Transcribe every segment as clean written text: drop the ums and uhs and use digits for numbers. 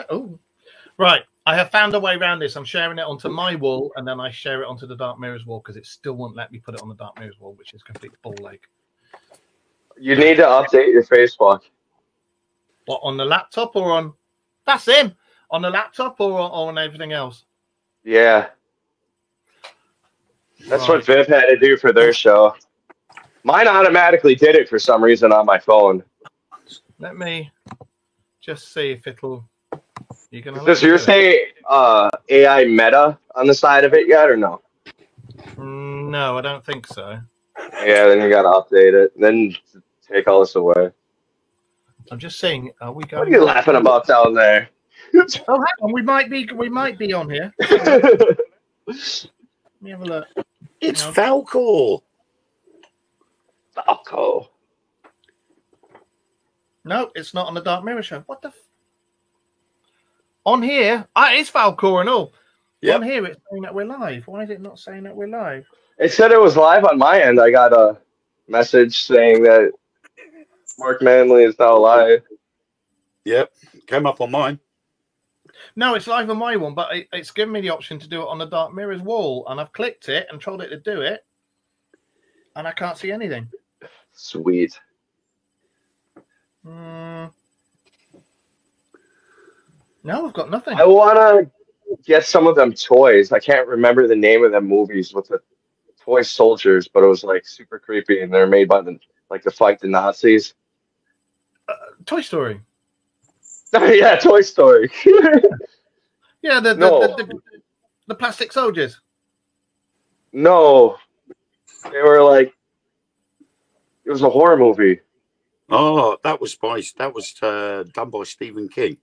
Oh, right. I have found a way around this. I'm sharing it onto my wall, and then I share it onto the Dark Mirrors wall because it still won't let me put it on the Dark Mirrors wall, which is complete ball ache. You need to update your Facebook. What, on the laptop or on? That's him. On the laptop or on everything else? Yeah. That's what Viv had to do for their show. Mine automatically did it for some reason on my phone. Let me just see if it'll. Does yours say AI Meta on the side of it yet or no? No, I don't think so. Yeah, then you gotta update it. Then take all this away. I'm just saying, are we going? What are you laughing about down there? Oh, hang on, we might be on here. Let me have a look. It's Falcor. Falco. No, it's not on the Dark Mirror show. What the? On here, it's Falcor and all. Yep. On here, it's saying that we're live. Why is it not saying that we're live? It said it was live on my end. I got a message saying that Mark Manley is now live. Yep, came up on mine. No, it's live on my one, but it's given me the option to do it on the Dark Mirrors wall, and I've clicked it and told it to do it, and I can't see anything. Sweet. No, I've got nothing. I want to get some of them toys. I can't remember the name of them movies with the toy soldiers, but it was like super creepy, and they're made by to fight the Nazis. Toy Story. Yeah, Toy Story. Yeah, the plastic soldiers. No, they were like, it was a horror movie. Oh, that was done by Stephen King.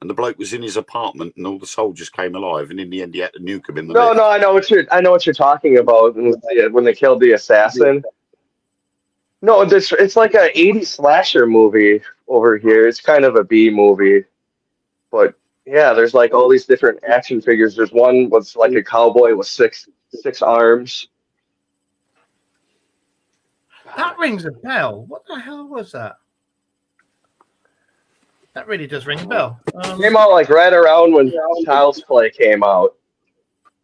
And the bloke was in his apartment, and all the soldiers came alive. And in the end, he had to nuke them in the. No, I know what you're talking about. When they killed the assassin. No, it's like a 80s slasher movie over here. It's kind of a B movie, but yeah, there's like all these different action figures. There's one was like a cowboy with six arms. That rings a bell. What the hell was that? That really does ring a bell. Came out like right around when Child's Play came out.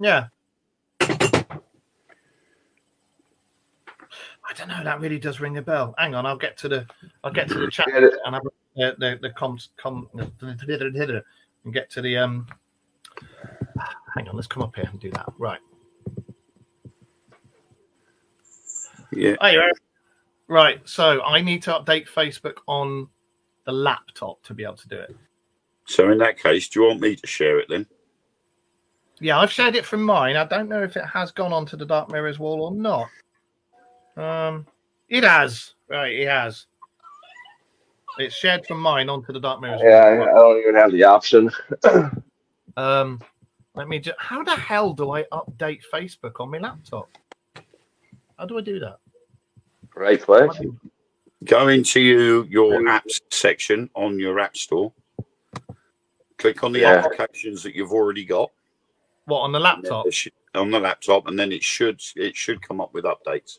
Yeah. I don't know. That really does ring a bell. Hang on, I'll get to the chat and have the comms and get to the Hang on, let's come up here and do that. Right. Yeah. Oh, yeah. Right. So I need to update Facebook on the laptop to be able to do it. So in that case, do you want me to share it then? Yeah, I've shared it from mine. I don't know if it has gone onto the Dark Mirrors wall or not. It has. Right, it has. It's shared from mine onto the Dark Mirrors wall. Yeah, I don't even have the option. Let me just. How the hell do I update Facebook on my laptop? How do I do that? Right click. Go into your apps section on your app store. Click on the applications that you've already got. What, on the laptop? On the laptop, and then it should come up with updates,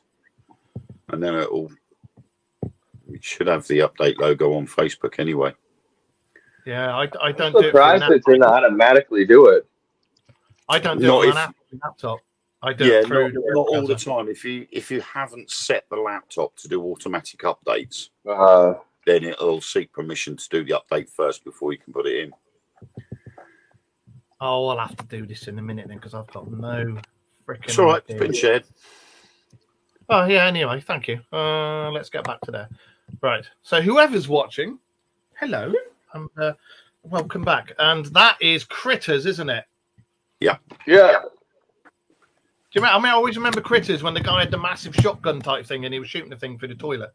and then it should have the update logo on Facebook anyway. Yeah, I don't. I'm surprised it didn't automatically do it. I don't do it on an laptop. I do it through not all the time. If you haven't set the laptop to do automatic updates, then it'll seek permission to do the update first before you can put it in. Oh, I'll have to do this in a minute then because I've got no freaking. It's all right. It's been shared. Oh yeah. Anyway, thank you. Let's get back to there. Right. So whoever's watching, hello and welcome back. And that is Critters, isn't it? Yeah. Yeah. Do you remember? I always remember Critters when the guy had the massive shotgun type thing and he was shooting the thing through the toilet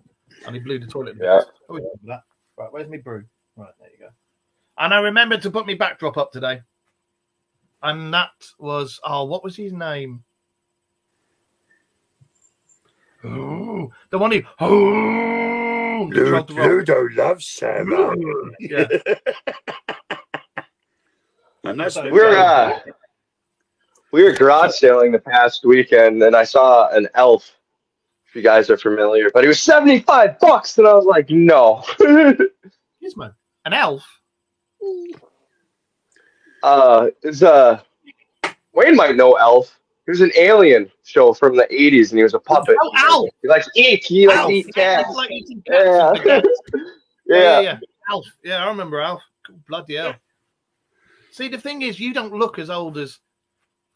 and he blew the toilet. Yeah. I always remember that. Right, where's my brew? Right, there you go. And I remembered to put my backdrop up today. And that was, what was his name? Oh, the one who Ludo loves Sam. Yeah. And that's we were garage sailing the past weekend, and I saw an elf. If you guys are familiar, but he was $75, and I was like, no. Gizmo, an elf. Wayne might know Elf. He was an alien show from the 80s, and he was a puppet. Oh, Alf! He likes to eat. He likes to eat cats. Like eating cats. Yeah. Yeah. Alf. Yeah, I remember Alf. Bloody hell. See, the thing is, you don't look as old as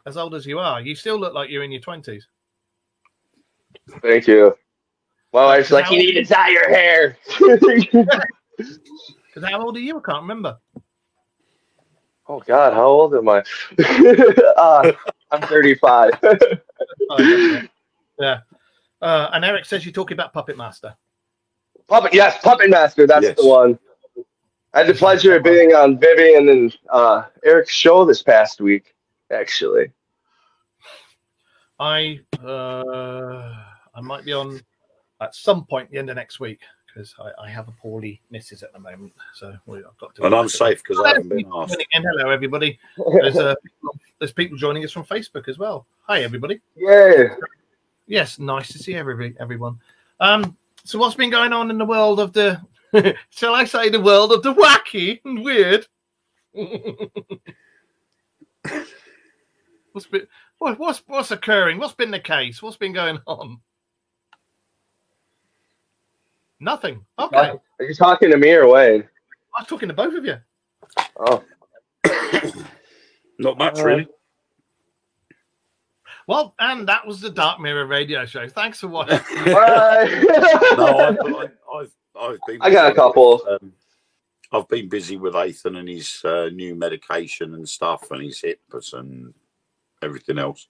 you are. You still look like you're in your 20s. Thank you. My wife's like, you need to dye your hair. Because how old are you? I can't remember. Oh, God, how old am I? I'm 35. Yeah. And Eric says you're talking about Puppet Master. Puppet Master. That's the one. I had the pleasure of being on Vivian and Eric's show this past week, actually. I might be on at some point the end of next week because I have a poorly missus at the moment, so I've got to. And I'm safe because I haven't been asked. And hello, everybody. There's people joining us from Facebook as well. Hi, everybody. Yeah. Yes, nice to see everyone. So what's been going on in the world of the? Shall I say the world of the wacky and weird? What's occurring? What's been the case? What's been going on? Nothing. Okay. Are you talking to me or Wayne? I'm talking to both of you. Oh. Not much, really. Well, and that was the Dark Mirror radio show. Thanks for watching. I've been. I got a couple. I've been busy with Ethan and his new medication and stuff, and his hips and everything else.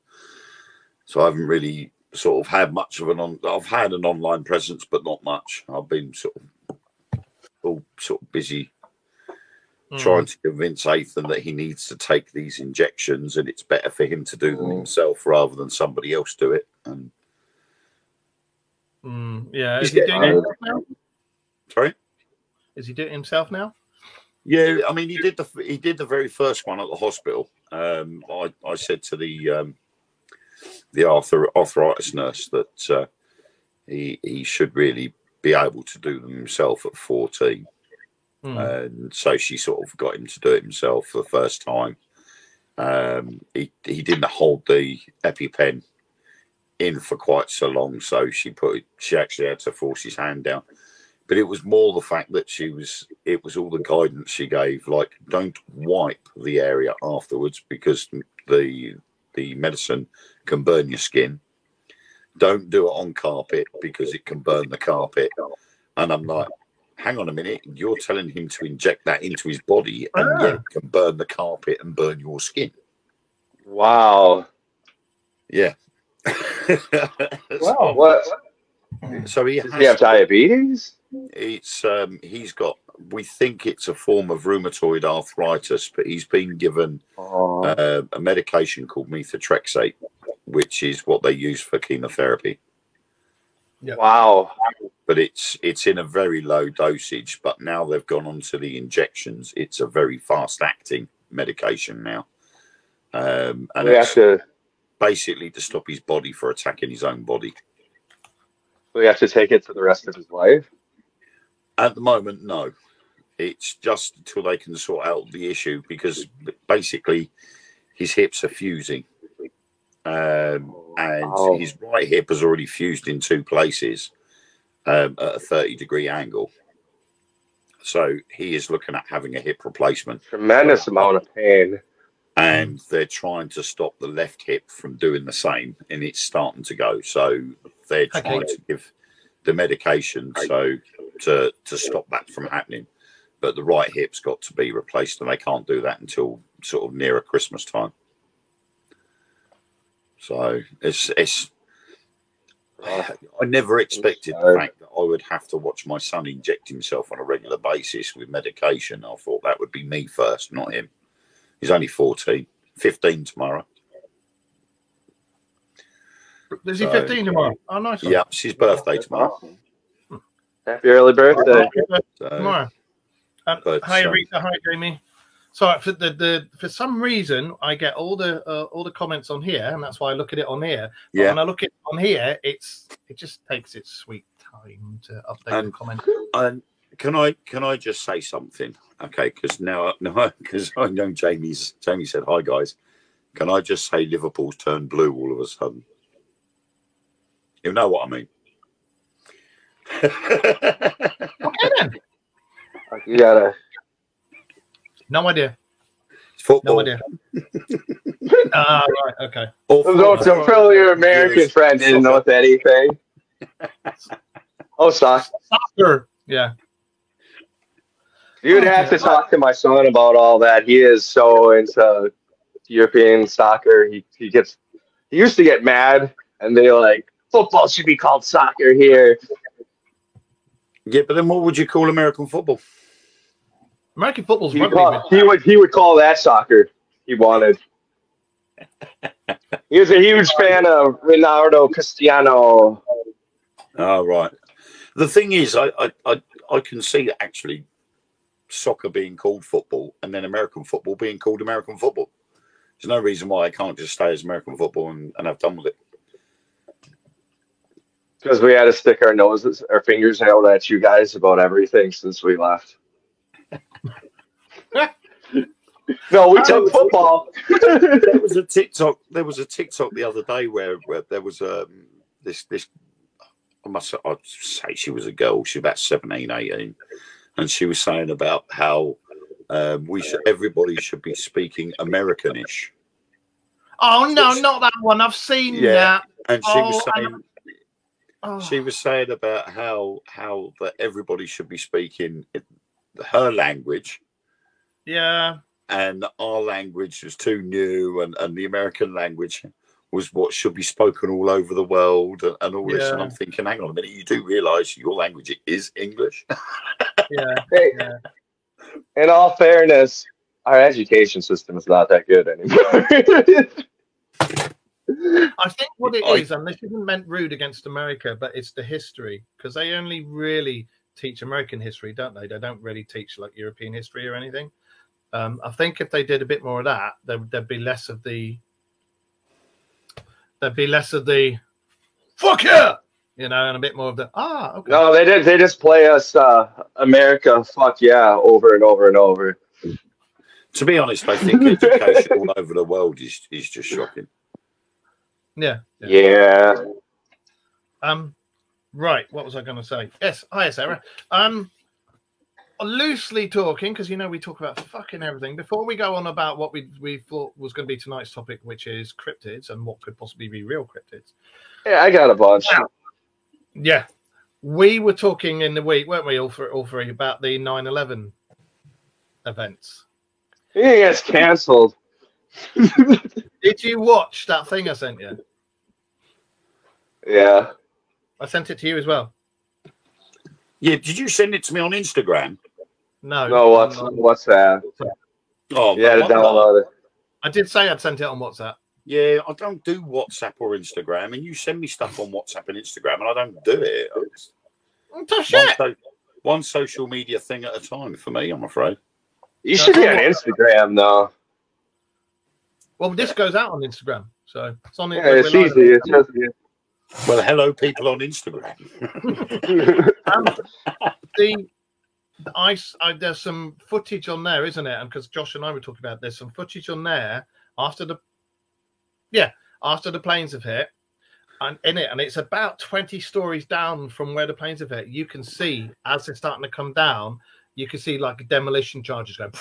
So I haven't really sort of had much of I've had an online presence, but not much. I've been sort of busy trying to convince Ethan that he needs to take these injections, and it's better for him to do them himself rather than somebody else do it. And yeah, is he doing it now? Sorry, is he doing it himself now? Yeah, I mean, he did the very first one at the hospital. I said to the arthritis nurse that he should really be able to do them himself at 14. And so she sort of got him to do it himself for the first time. He didn't hold the EpiPen in for quite so long, so she actually had to force his hand down. But it was more the fact that it was all the guidance she gave, like don't wipe the area afterwards because the medicine can burn your skin. Don't do it on carpet because it can burn the carpet. And I'm like, hang on a minute, you're telling him to inject that into his body and yet it can burn the carpet and burn your skin. Wow. Yeah. Wow. What? So does he have diabetes? It's we think it's a form of rheumatoid arthritis, but he's been given a medication called methotrexate, which is what they use for chemotherapy. Yeah. Wow. But it's in a very low dosage, but now they've gone on to the injections. It's a very fast acting medication now. And it's basically to stop his body from attacking his own body. So we have to take it for the rest of his life? At the moment, no. It's just until they can sort out the issue, because basically his hips are fusing. And his right hip has already fused in two places at a 30-degree angle. So he is looking at having a hip replacement. Tremendous amount of pain. And they're trying to stop the left hip from doing the same, and it's starting to go. So they're trying to give the medication to stop that from happening. But the right hip's got to be replaced, and they can't do that until sort of nearer Christmas time. So it's I never expected the fact that I would have to watch my son inject himself on a regular basis with medication. I thought that would be me first, not him. He's only 14, 15 tomorrow. Is he 15 tomorrow? Oh, nice one. Yeah, it's his birthday tomorrow. Happy early birthday. Tomorrow. But, hi, Rita. Hi, Jamie. So for some reason, I get all the comments on here, and that's why I look at it on here. But when I look at it on here, it just takes its sweet time to update the comment. And can I just say something? Okay, because because I know Jamie said hi, guys. Can I just say Liverpool's turned blue all of a sudden? You know what I mean? Okay then. You gotta. No idea. It's football. No idea. Right. Okay. So probably your American friend didn't know anything. Oh, soccer. Yeah. You'd have to talk to my son about all that. He is so into European soccer. He used to get mad and they're like, football should be called soccer here. Yeah, but then what would you call American football? American football's rugby. He would call that soccer. He wanted. He was a huge fan of Ronaldo Cristiano. Oh, right. The thing is, I can see actually soccer being called football and then American football being called American football. There's no reason why I can't just stay as American football and have done with it. Because we had to stick our fingers out at you guys about everything since we left. No, we took football. There was a TikTok the other day where there was this. I'd say she was a girl. She was about 17, 18, and she was saying about how everybody should be speaking Americanish. Oh no, not that one. I've seen that. And she was saying. She was saying about how that everybody should be speaking her language. Yeah. And our language was too new, and the American language was what should be spoken all over the world, and all this. And I'm thinking, hang on a minute, you do realise your language is English? Hey, in all fairness, our education system is not that good anymore. I think what it is, and this isn't meant rude against America, but it's the history, because they only really teach American history, don't they? They don't really teach like European history or anything. I think if they did a bit more of that, there'd be less of the fuck yeah, and a bit more of the okay. No, they just play us America fuck yeah over and over and over. To be honest, I think education all over the world is just shocking. Yeah. Right. What was I going to say? Yes. Hi, Sarah. Loosely talking, because we talk about fucking everything. Before we go on about what we thought was going to be tonight's topic, which is cryptids and what could possibly be real cryptids. Yeah, I got a bunch. Yeah, we were talking in the week, weren't we, all three, about the 9/11 events. Yeah, it's cancelled. Did you watch that thing I sent you? Yeah. I sent it to you as well. Yeah, did you send it to me on Instagram? No, what's that? Oh, yeah, to download it. I did say I'd sent it on WhatsApp. Yeah, I don't do WhatsApp or Instagram, and you send me stuff on WhatsApp and Instagram, and I don't do it. One social media thing at a time for me, I'm afraid. You should be on Instagram, though. Well, this goes out on Instagram, so it's on. It's easy. It's just. Well, hello, people on Instagram. There's some footage on there, isn't it? And because Josh and I were talking about, there's some footage on there after the planes have hit, and it's about 20 stories down from where the planes have hit. You can see as they're starting to come down, you can see like demolition charges going.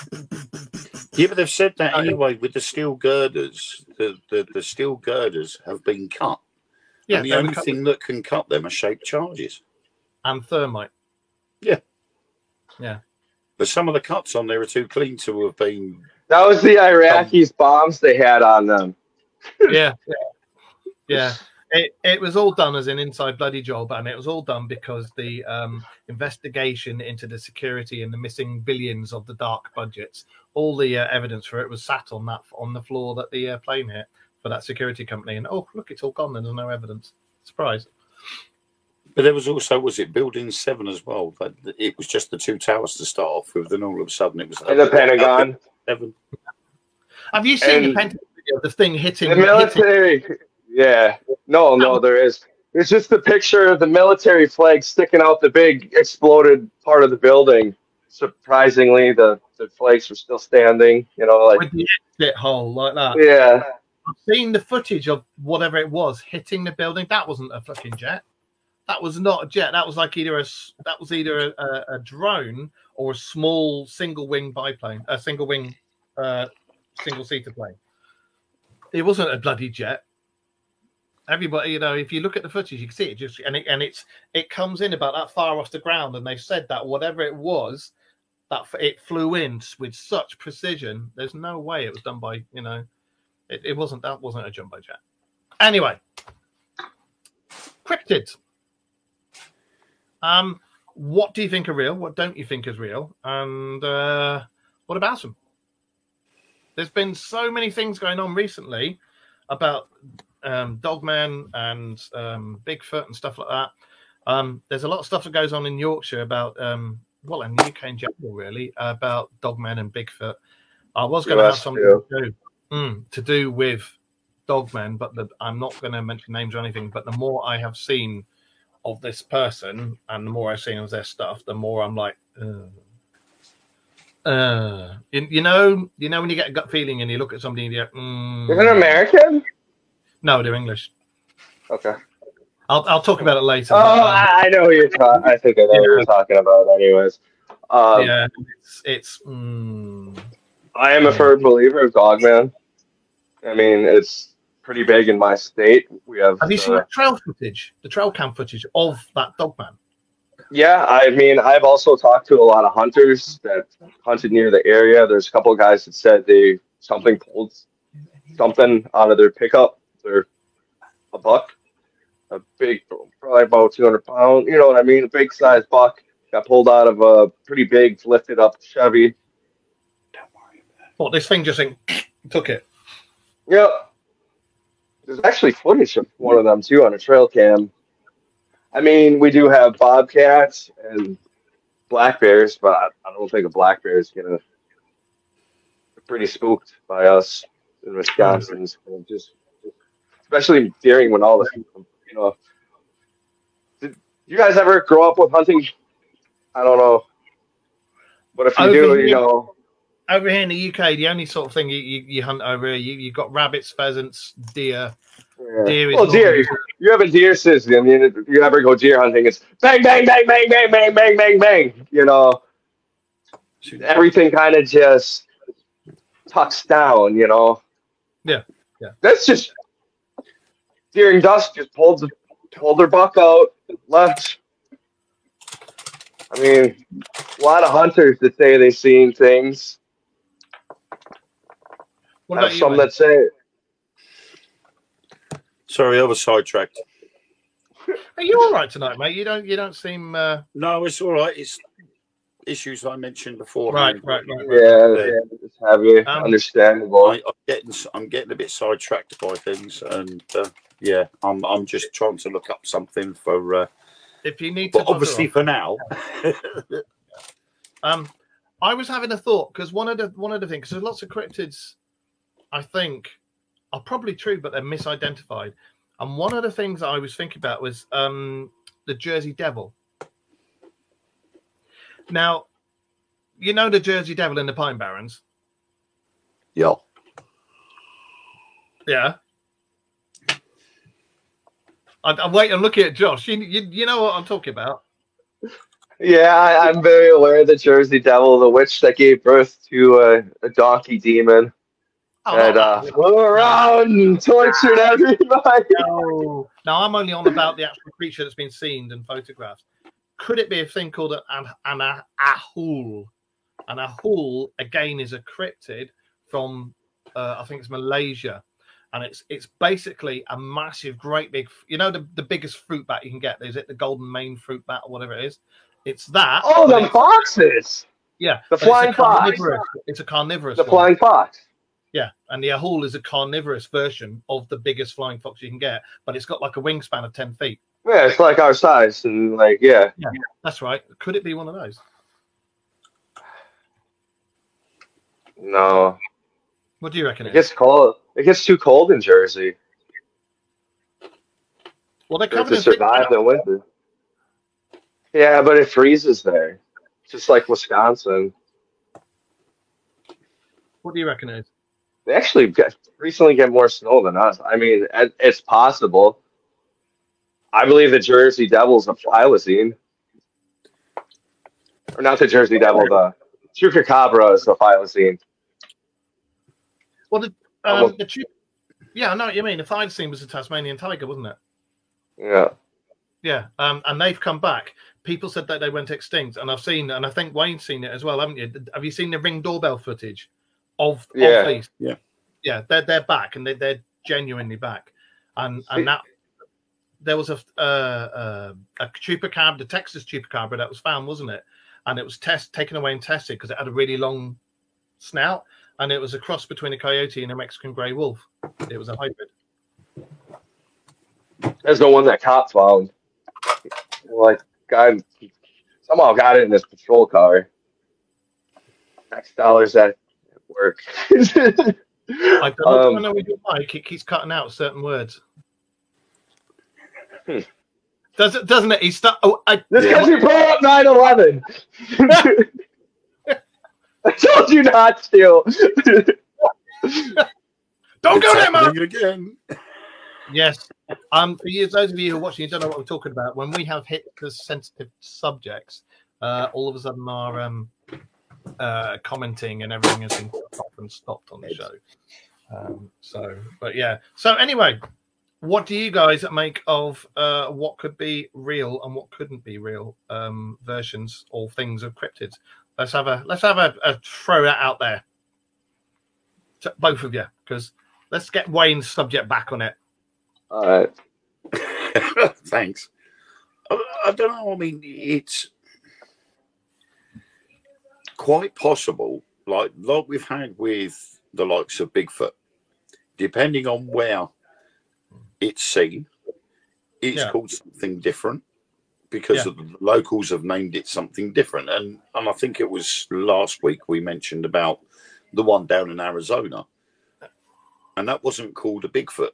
Yeah, but they've said that anyway with the steel girders. The steel girders have been cut. Yeah, and the only thing that can cut them are shaped charges. And thermite. Yeah. Yeah. But some of the cuts on there are too clean to have been... That was the Iraqis' bombs they had on them. Yeah. It was all done as an inside bloody job, and it was all done because the investigation into the security and the missing billions of the dark budgets, all the evidence for it was sat on the floor that the plane hit for that security company. And oh, look, it's all gone. There's no evidence. Surprise. But there was also, was it Building 7 as well? It was just the 2 towers to start off with, then all of a sudden it was in the Pentagon. 7. Have you seen the Pentagon video? The thing hitting the military. Yeah. No, there is. It's just the picture of the military flag sticking out the big exploded part of the building. Surprisingly, the flags were still standing. You know, like with the exit hole like that. Yeah. I've seen the footage of whatever it was hitting the building. That wasn't a fucking jet. That was not a jet. That was like either a drone or a small single wing biplane, a single wing, single seater plane. It wasn't a bloody jet. Everybody, you know, if you look at the footage, you can see it just, and it comes in about that far off the ground, and they said that whatever it was, that it flew in with such precision. There's no way it was done by, you know, it wasn't. That wasn't a jumbo jet. Anyway, cryptids. What do you think are real? What don't you think is real? And what about them? There's been so many things going on recently about Dogman and Bigfoot and stuff like that. There's a lot of stuff that goes on in Yorkshire about, well, in the UK in general, really, about Dogman and Bigfoot. I was going to have something to do with Dogman, but I'm not going to mention names or anything. But the more I have seen of this person and the more I've seen of their stuff, the more I'm like, you know when you get a gut feeling and you look at somebody and you go, Is it American? No, they're English. Okay. I'll talk about it later. Oh, I know who you're talking. I think I know who you're talking about. Anyways, yeah, it's. I am a firm believer of Dogman. I mean, it's pretty big in my state. We have. Have you seen the trail footage, the trail cam footage of that Dogman? Yeah, I mean, I've also talked to a lot of hunters that hunted near the area. There's a couple of guys that said something pulled something out of their pickup. They're a buck, a big, probably about 200 pound. You know what I mean? A big size buck got pulled out of a pretty big, lifted up Chevy. What, this thing just took it? Yep. There's actually footage of one of them too on a trail cam. I mean, we do have bobcats and black bears, but I don't think a black bear is gonna. They're pretty spooked by us in Wisconsin, just especially during when all the, you know. Did you guys ever grow up with hunting? I don't know, but if you do, you know. Over here in the UK, the only sort of thing you hunt over here, you've got rabbits, pheasants, deer. Yeah. Deer Well, deer. You have a deer season. I mean, if you ever go deer hunting, it's bang, bang, bang, bang, bang, bang, bang, bang, bang. You know, everything kind of just tucks down. You know. Yeah. That's just during dusk. Just pulled their buck out, left. I mean, a lot of hunters that say they've seen things. What about some that say. Sorry, I was sidetracked. Are you all right tonight, mate? You don't seem. No, it's all right. It's issues I mentioned before. Right. Yeah, it's heavy. Understandable. I'm getting a bit sidetracked by things, and yeah, I'm just trying to look up something for. If you need to, but obviously for now. I was having a thought because one of the things, there's lots of cryptids, I think, are probably true, but they're misidentified. And one of the things I was thinking about was the Jersey Devil. Now, you know the Jersey Devil in the Pine Barrens? Yeah. Yeah. I'm looking at Josh. You know what I'm talking about. Yeah, I'm very aware of the Jersey Devil, the witch that gave birth to a donkey demon. And flew around and tortured everybody. No, I'm only on about the actual creature that's been seen and photographed. Could it be a thing called an ahul? An ahul, again, is a cryptid from, I think it's Malaysia. and it's basically a massive, great big, you know, the biggest fruit bat you can get. Is it the golden mane fruit bat or whatever it is? It's that. Oh, the foxes. Yeah, the flying fox. It's a carnivorous. The flying fox. Yeah, and the Yahul is a carnivorous version of the biggest flying fox you can get, but it's got like a wingspan of 10 feet. Yeah, it's like our size, and like yeah, that's right. Could it be one of those? No. What do you reckon? It gets cold. It gets too cold in Jersey. Well, they to survive the winter. Yeah, but it freezes there, just like Wisconsin. What do you reckon it is? They actually recently get more snow than us. I mean, it's possible. I believe the Jersey Devil's a thylacine. Or not the Jersey Devil, the Chupacabra is the thylacine. Well, yeah, I know what you mean. The thylacine was a Tasmanian tiger, wasn't it? Yeah. Yeah, and they've come back. People said that they went extinct, and I've seen, and I think Wayne's seen it as well, haven't you? Have you seen the Ring doorbell footage of these? Yeah, they're back, and they're genuinely back, and that there was a chupacabra, the Texas chupacabra that was found, wasn't it? And it was taken away and tested because it had a really long snout, and it was a cross between a coyote and a Mexican gray wolf. It was a hybrid. There's the one that cop found. Like, guy somehow got it in his patrol car. $X at work. I don't know with your mic. It keeps cutting out certain words. Doesn't it? He's this because you brought up 9/11. I told you not to. Don't go there, man. Again. Yes. For you, those of you who are watching, you don't know what we're talking about. When we have hit the sensitive subjects, all of a sudden our commenting and everything has been stopped on the show. But yeah. So anyway, what do you guys make of what could be real and what couldn't be real versions or things of cryptids? Let's have a throw that out there, to both of you, because let's get Wayne's subject back on it. All right. Thanks. I don't know. I mean, it's quite possible, like we've had with the likes of Bigfoot, depending on where it's seen, it's called something different because of the locals have named it something different. And I think it was last week we mentioned about the one down in Arizona, and that wasn't called a Bigfoot.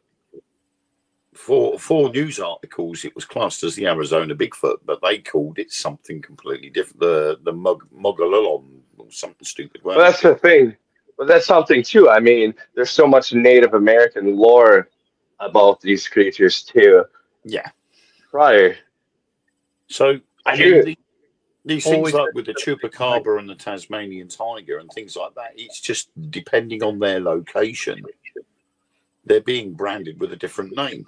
For news articles, it was classed as the Arizona Bigfoot, but they called it something completely different. The Mogollon or something stupid. Well, that's the thing. But that's something too. I mean, there's so much Native American lore about these creatures too. Yeah. Right. So these things like with the Chupacabra and the Tasmanian tiger and things like that, it's just depending on their location, they're being branded with a different name.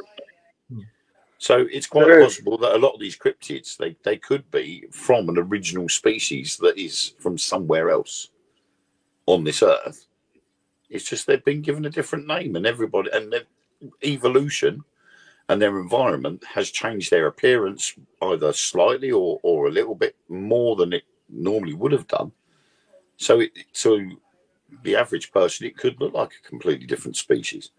So it's quite possible that a lot of these cryptids, they could be from an original species that is from somewhere else on this earth. It's just they've been given a different name, and everybody and their evolution and their environment has changed their appearance either slightly or a little bit more than it normally would have done. So to the average person, it could look like a completely different species.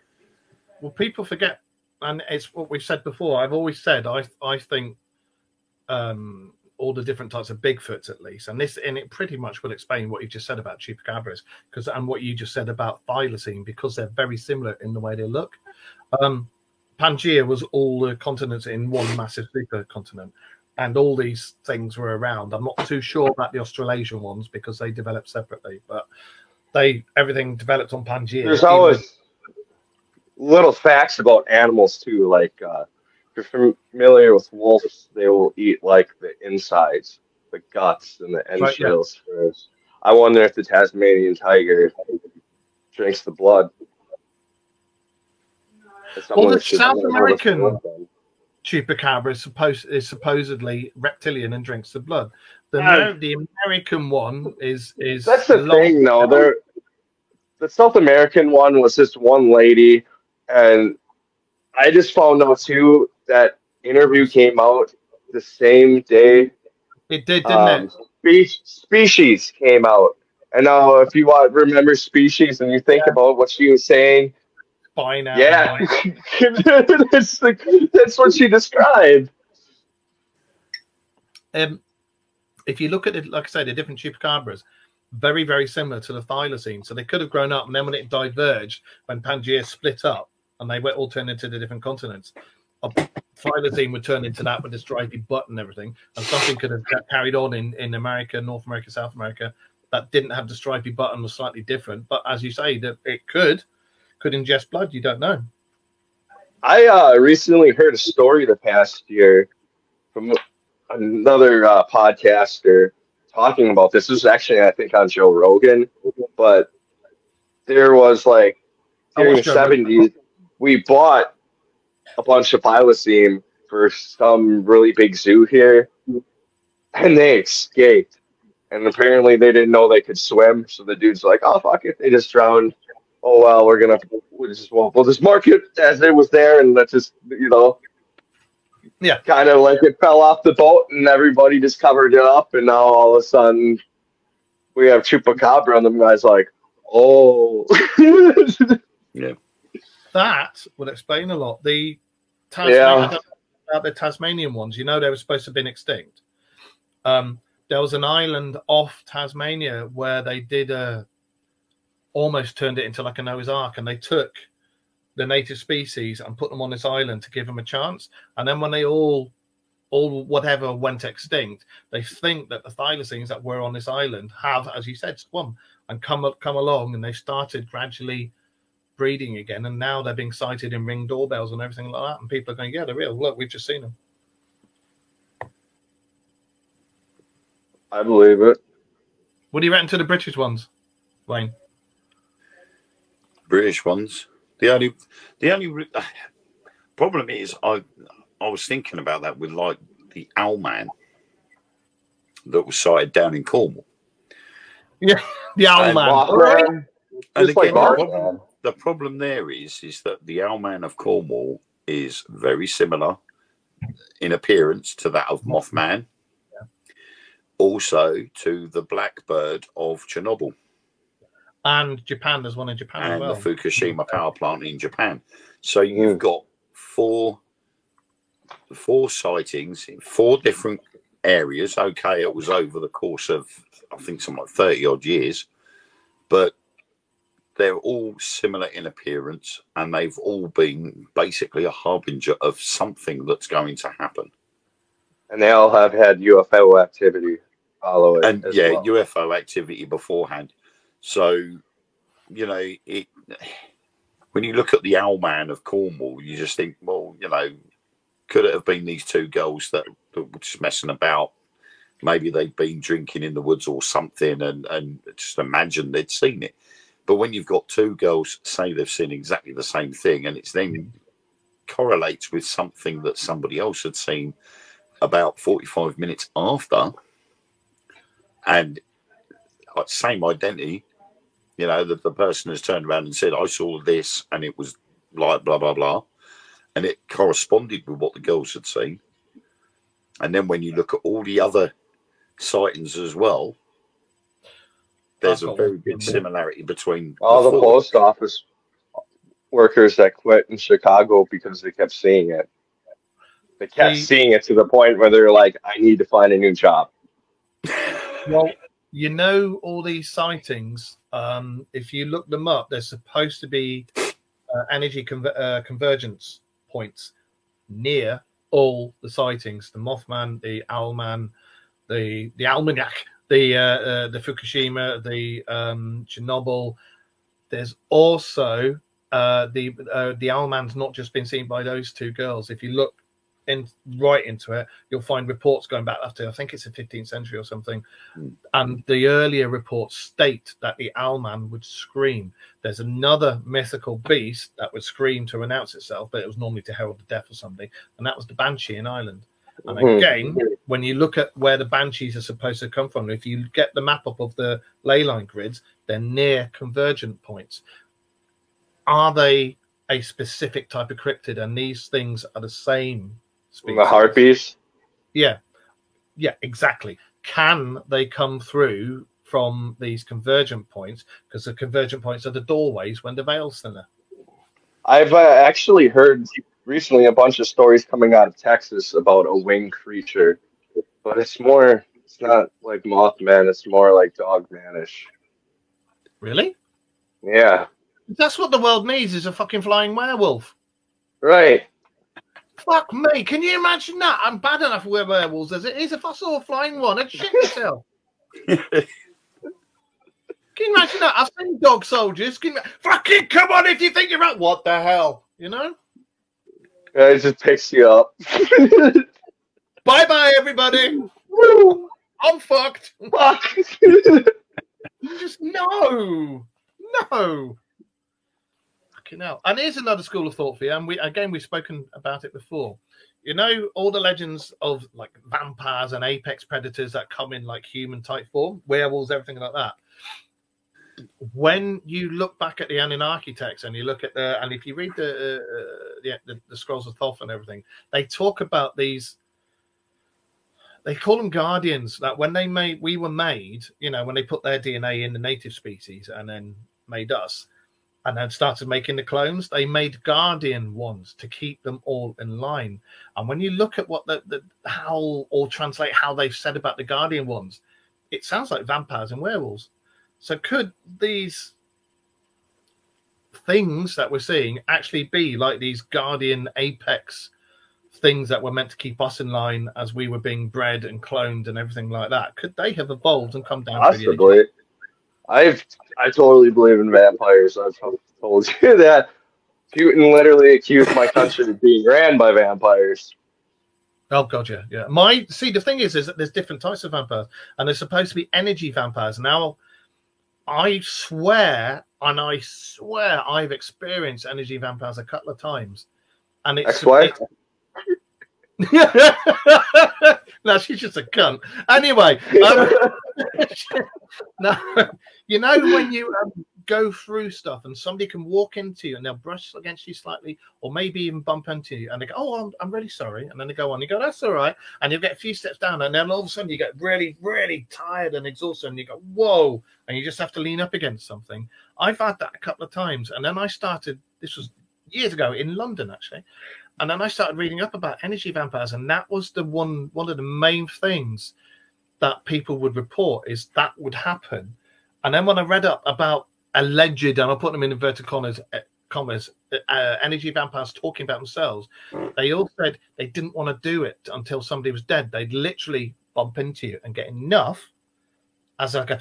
Well, people forget, and it's what we've said before. I've always said I think all the different types of Bigfoots, at least, and it pretty much will explain what you just said about chupacabras, and what you just said about thylacine, because they're very similar in the way they look. Pangea was all the continents in one massive supercontinent, and all these things were around. I'm not too sure about the Australasian ones because they developed separately, but everything developed on Pangea. There's always little facts about animals too, like if you're familiar with wolves, they will eat like the insides, the guts, and the entrails first. I wonder if the Tasmanian tiger drinks the blood. Well, the South American chupacabra is supposedly reptilian and drinks the blood. The American one is that's the thing, though. The South American one was just one lady, And I just found out too that interview came out the same day. It did, didn't it? Species came out. And now, if you remember Species and you think about what she was saying, fine out. Yeah, that's what she described. If you look at it, like I say, the different chupacabras, very, very similar to the thylacine. So they could have grown up, and then when it diverged, when Pangea split up, and they all turned into the different continents, a thylacine would turn into that with the stripy butt and everything, and something could have carried on in America, North America, South America, that didn't have the stripy butt and was slightly different. But as you say, that it could ingest blood. You don't know. I recently heard a story the past year from another podcaster talking about this. This was actually, I think, on Joe Rogan, but there was like during the 70s, we bought a bunch of thylacine for some really big zoo here, and they escaped. And apparently they didn't know they could swim, so the dude's like, "Oh fuck it, they just drowned. Oh well, we'll just mark it as it was there, and let's just kind of like it fell off the boat, and everybody just covered it up, and now all of a sudden we have chupacabra, and the guy's like, oh, yeah, that would explain a lot. The Tasmanian ones, they were supposed to have been extinct. There was an island off Tasmania where they did almost turned it into like a Noah's Ark, and they took the native species and put them on this island to give them a chance. And then when they all whatever went extinct, they think that the thylacines that were on this island have, as you said, swum and come along, and they started gradually breeding again. And now they're being sighted in Ring doorbells and everything like that. And people are going, yeah, they're real. Look, we've just seen them. I believe it. What do you reckon to the British ones, Wayne? British ones. The only problem is I was thinking about that with like the Owlman that was sighted down in Cornwall. Yeah, the Owlman. And again, the problem there is that the Owlman of Cornwall is very similar in appearance to that of Mothman, also to the blackbird of Chernobyl. And Japan, there's one in Japan as well. And the Fukushima power plant in Japan. So you've got four sightings in 4 different areas. Okay, it was over the course of, I think, something like 30 odd years, but they're all similar in appearance, and they've all been basically a harbinger of something that's going to happen. And they all have had UFO activity following. And UFO activity beforehand. So, when you look at the Owlman of Cornwall, you just think, well, could it have been these 2 girls that were just messing about? Maybe they'd been drinking in the woods or something, and just imagine they'd seen it. But when you've got 2 girls say they've seen exactly the same thing, and it's then correlates with something that somebody else had seen about 45 minutes after, and same identity, the person has turned around and said, I saw this and it was like blah, blah, blah. And it corresponded with what the girls had seen. And then when you look at all the other sightings as well, there's a very big similarity between all the post office workers that quit in Chicago because they kept seeing it. They kept seeing it to the point where they're like, I need to find a new job. Well, all these sightings, if you look them up, there's supposed to be energy convergence points near all the sightings: the Mothman, the Owlman, the Almanac, the Fukushima, the Chernobyl. There's also the Owlman's not just been seen by those 2 girls. If you look right into it, you'll find reports going back after, I think it's the 15th century or something, and the earlier reports state that the Owlman would scream. There's another mythical beast that would scream to announce itself, but it was normally to herald the death or something, and that was the Banshee in Ireland. And again, when you look at where the Banshees are supposed to come from, if you get the map up of the ley line grids, they're near convergent points. Are they a specific type of cryptid, and these things are the same species. The harpies. Yeah, exactly. Can they come through from these convergent points? Because the convergent points are the doorways when the veil's thinner. I've actually heard recently a bunch of stories coming out of Texas about a winged creature, but it's not like Mothman, it's more like Dogman-ish. Really? Yeah. That's what the world needs, is a fucking flying werewolf. Right. Fuck me, can you imagine that? I'm bad enough with werewolves as it is. If I saw a flying one, I'd shit myself. Can you imagine that? I've seen dog soldiers. Fucking come on if you think you're right. What the hell? You know? It just picks you up. Bye-bye, everybody. Woo! I'm fucked. Fuck. Just no. Fucking hell. And here's another school of thought for you. And we've spoken about it before. You know, all the legends of like vampires and apex predators that come in like human type form, werewolves, everything like that. When you look back at the Anunnaki text and you look at and if you read the scrolls of Thoth and everything, they talk about these. They call them guardians. That when we were made, you know, when they put their DNA in the native species and then made us, and then started making the clones, they made guardian ones to keep them all in line. And when you look at what translate how they've said about the guardian ones, it sounds like vampires and werewolves. So could these things that we're seeing actually be like these guardian apex things that were meant to keep us in line as we were being bred and cloned and everything like that? Could they have evolved and come down? Possibly. I totally believe in vampires. I've told you that. Putin literally accused my country of being ran by vampires. Oh god, yeah. The thing is that there's different types of vampires, and there's supposed to be energy vampires. Now, I swear I've experienced energy vampires a couple of times, and it's no, she's just a cunt. Anyway, no, you know when you go through stuff and somebody can walk into you and they'll brush against you slightly, or maybe even bump into you, and they go, "Oh, I'm really sorry," and then they go on. You go, "That's all right," and you get a few steps down, and then all of a sudden you get really, really tired and exhausted, and you go, "Whoa!" and you just have to lean up against something. I've had that a couple of times, and then I started. This was years ago in London, actually. And then I started reading up about energy vampires, and that was one of the main things that people would report is that would happen. And then when I read up about alleged, and I'll put them in inverted commas, energy vampires talking about themselves, they all said they didn't want to do it until somebody was dead. They'd literally bump into you and get enough as like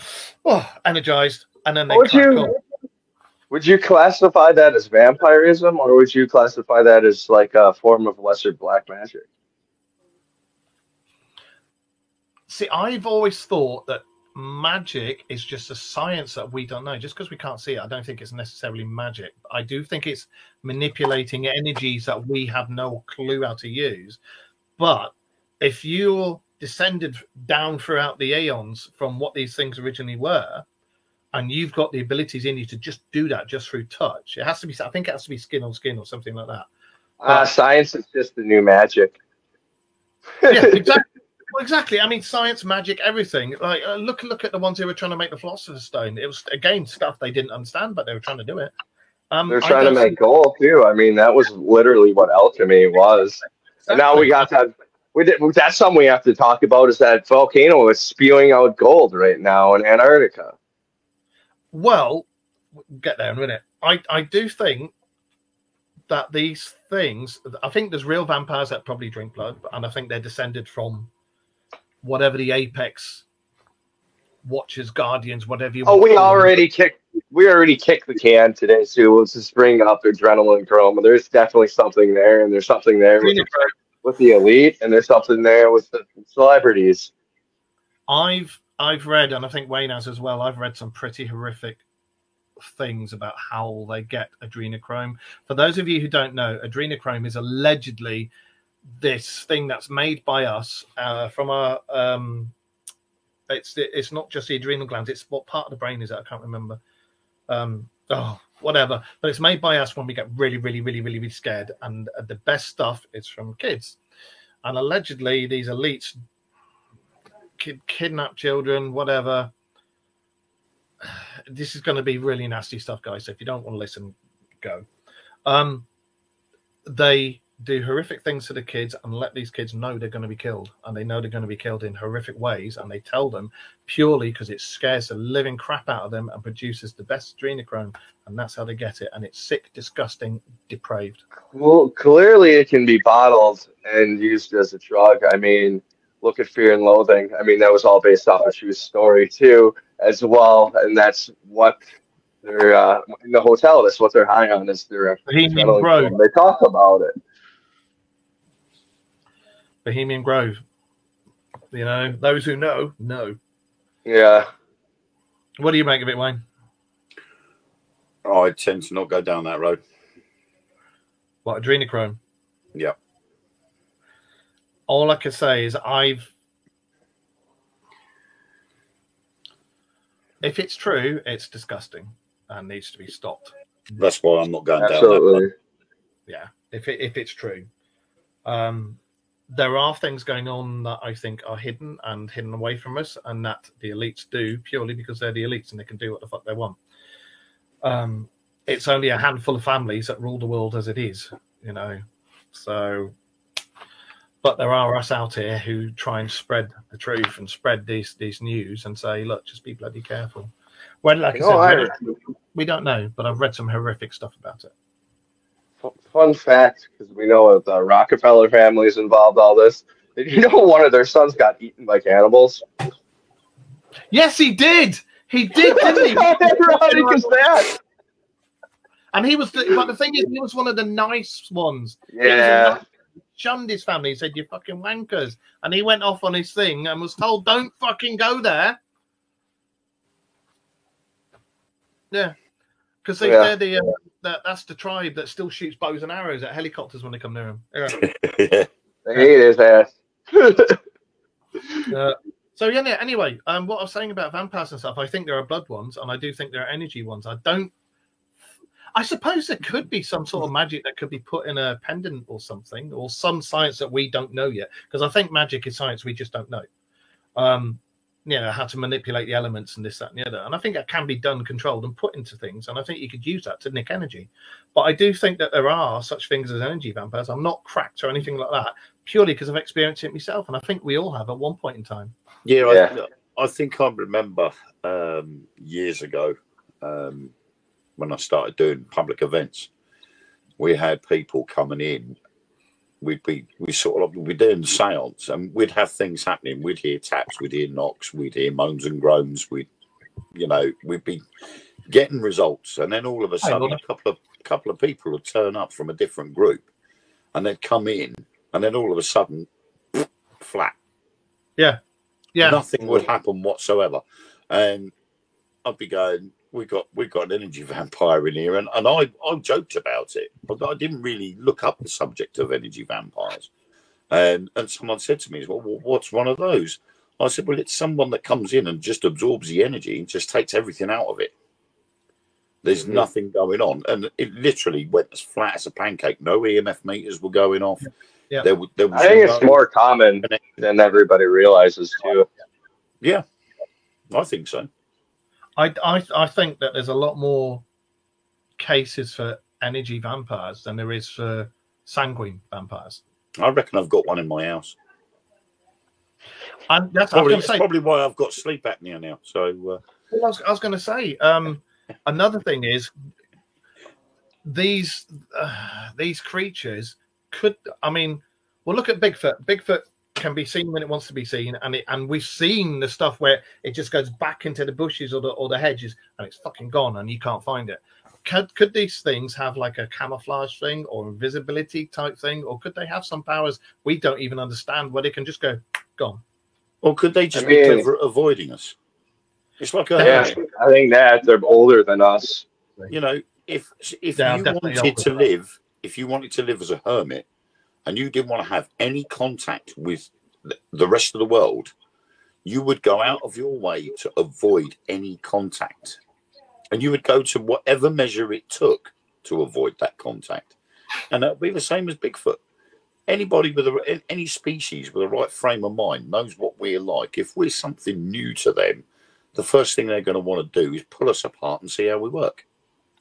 energized, and then they crack on. Would you classify that as vampirism, or would you classify that as like a form of lesser black magic? See, I've always thought that magic is just a science that we don't know. Just because we can't see it, I don't think it's necessarily magic. I do think it's manipulating energies that we have no clue how to use. But if you're descended down throughout the aeons from what these things originally were, and you've got the abilities in you to just do that just through touch. It has to be, I think it has to be skin on skin or something like that. Science is just the new magic. Yeah, exactly. Well, exactly. I mean, science, magic, everything. Like, look at the ones who were trying to make the Philosopher's Stone. It was, again, stuff they didn't understand, but they were trying to do it. They're trying to make gold, too. I mean, that was literally what alchemy was. Exactly. And now we got that. That's something we have to talk about, is that volcano is spewing out gold right now in Antarctica. Well, we'll get there in a minute. I do think that these things, I think there's real vampires that probably drink blood, and I think they're descended from whatever the apex watchers, guardians, whatever you want. We already kicked the can today, so let's just bring up adrenaline chrome. There's definitely something there, and there's something there with the elite, and there's something there with the celebrities. I've read, and I think Wayne has as well, I've read some pretty horrific things about how they get adrenochrome. For those of you who don't know, adrenochrome is allegedly this thing that's made by us from our it's not just the adrenal glands, it's what part of the brain is it? I can't remember. Whatever. But it's made by us when we get really, really, really, really, really scared. And the best stuff is from kids. And allegedly, these elites kidnap children, whatever. This is going to be really nasty stuff, guys. So if you don't want to listen, go. They do horrific things to the kids and let these kids know they're going to be killed. And they know they're going to be killed in horrific ways. And they tell them purely because it scares the living crap out of them and produces the best adrenochrome. And that's how they get it. And it's sick, disgusting, depraved. Well, clearly it can be bottled and used as a drug. I mean, look at Fear and Loathing. I mean, that was all based off a true story, too, as well. And that's what they're in the hotel. That's what they're high on. Is their Bohemian Grove. They talk about it. Bohemian Grove. You know, those who know. Yeah. What do you make of it, Wayne? I tend to not go down that road. What, adrenochrome? Yeah. All I can say is if it's true, it's disgusting and needs to be stopped. That's why I'm not going down that road. Yeah, if it's true. There are things going on that I think are hidden and hidden away from us, and that the elites do purely because they're the elites and they can do what the fuck they want. It's only a handful of families that rule the world as it is, you know. So, but there are us out here who try and spread the truth and spread these news and say, look, just be bloody careful. Well, like I said, we don't know, but I've read some horrific stuff about it. Fun fact, because we know the Rockefeller family is involved in all this. Did you know one of their sons got eaten by cannibals? Yes, he did. He did, didn't he? That. And he was, but the thing is, he was one of the nice ones. Yeah. He shunned his family. He said, "You fucking wankers," and he went off on his thing and was told, "Don't fucking go there." Yeah, because they're that's the tribe that still shoots bows and arrows at helicopters when they come near him. Yeah. They hate his ass. So yeah. Anyway, what I was saying about vampires and stuff, I think there are blood ones, and I do think there are energy ones. I suppose there could be some sort of magic that could be put in a pendant or something, or some science that we don't know yet. Because I think magic is science we just don't know. You know, how to manipulate the elements and this, that, and the other. And I think that can be done, controlled, and put into things. And I think you could use that to nick energy. But I do think that there are such things as energy vampires. I'm not cracked or anything like that, purely because I've experienced it myself. And I think we all have at one point in time. Yeah. I think I remember years ago when I started doing public events, we had people coming in. We'd be doing the seance, and we'd have things happening. We'd hear taps, we'd hear knocks, we'd hear moans and groans. We'd be getting results, and then all of a sudden, a couple of people would turn up from a different group, and they'd come in, and then all of a sudden, flat. Yeah. Nothing would happen whatsoever, and I'd be going, we got an energy vampire in here, and I joked about it. I didn't really look up the subject of energy vampires, and someone said to me, "Well, what's one of those?" I said, "Well, it's someone that comes in and just absorbs the energy and just takes everything out of it. There's nothing going on, and it literally went as flat as a pancake. No EMF meters were going off. Yeah, there was I think it's more common than everybody realizes too. Yeah, I think so. I think that there's a lot more cases for energy vampires than there is for sanguine vampires. I reckon I've got one in my house. That's probably why I've got sleep apnea now. So I was going to say another thing is these creatures could. I mean, well, look at Bigfoot. Bigfoot can be seen when it wants to be seen, and we've seen the stuff where it just goes back into the bushes or the hedges and it's fucking gone and you can't find it. Could these things have like a camouflage thing or invisibility type thing, or could they have some powers we don't even understand where they can just go gone? Or could they just be clever at avoiding us? It's like I think that they're older than us. You know, if you wanted to live as a hermit, and you didn't want to have any contact with the rest of the world, you would go out of your way to avoid any contact. and you would go to whatever measure it took to avoid that contact. And that would be the same as Bigfoot. Anybody with any species with the right frame of mind knows what we're like. If we're something new to them, the first thing they're going to want to do is pull us apart and see how we work.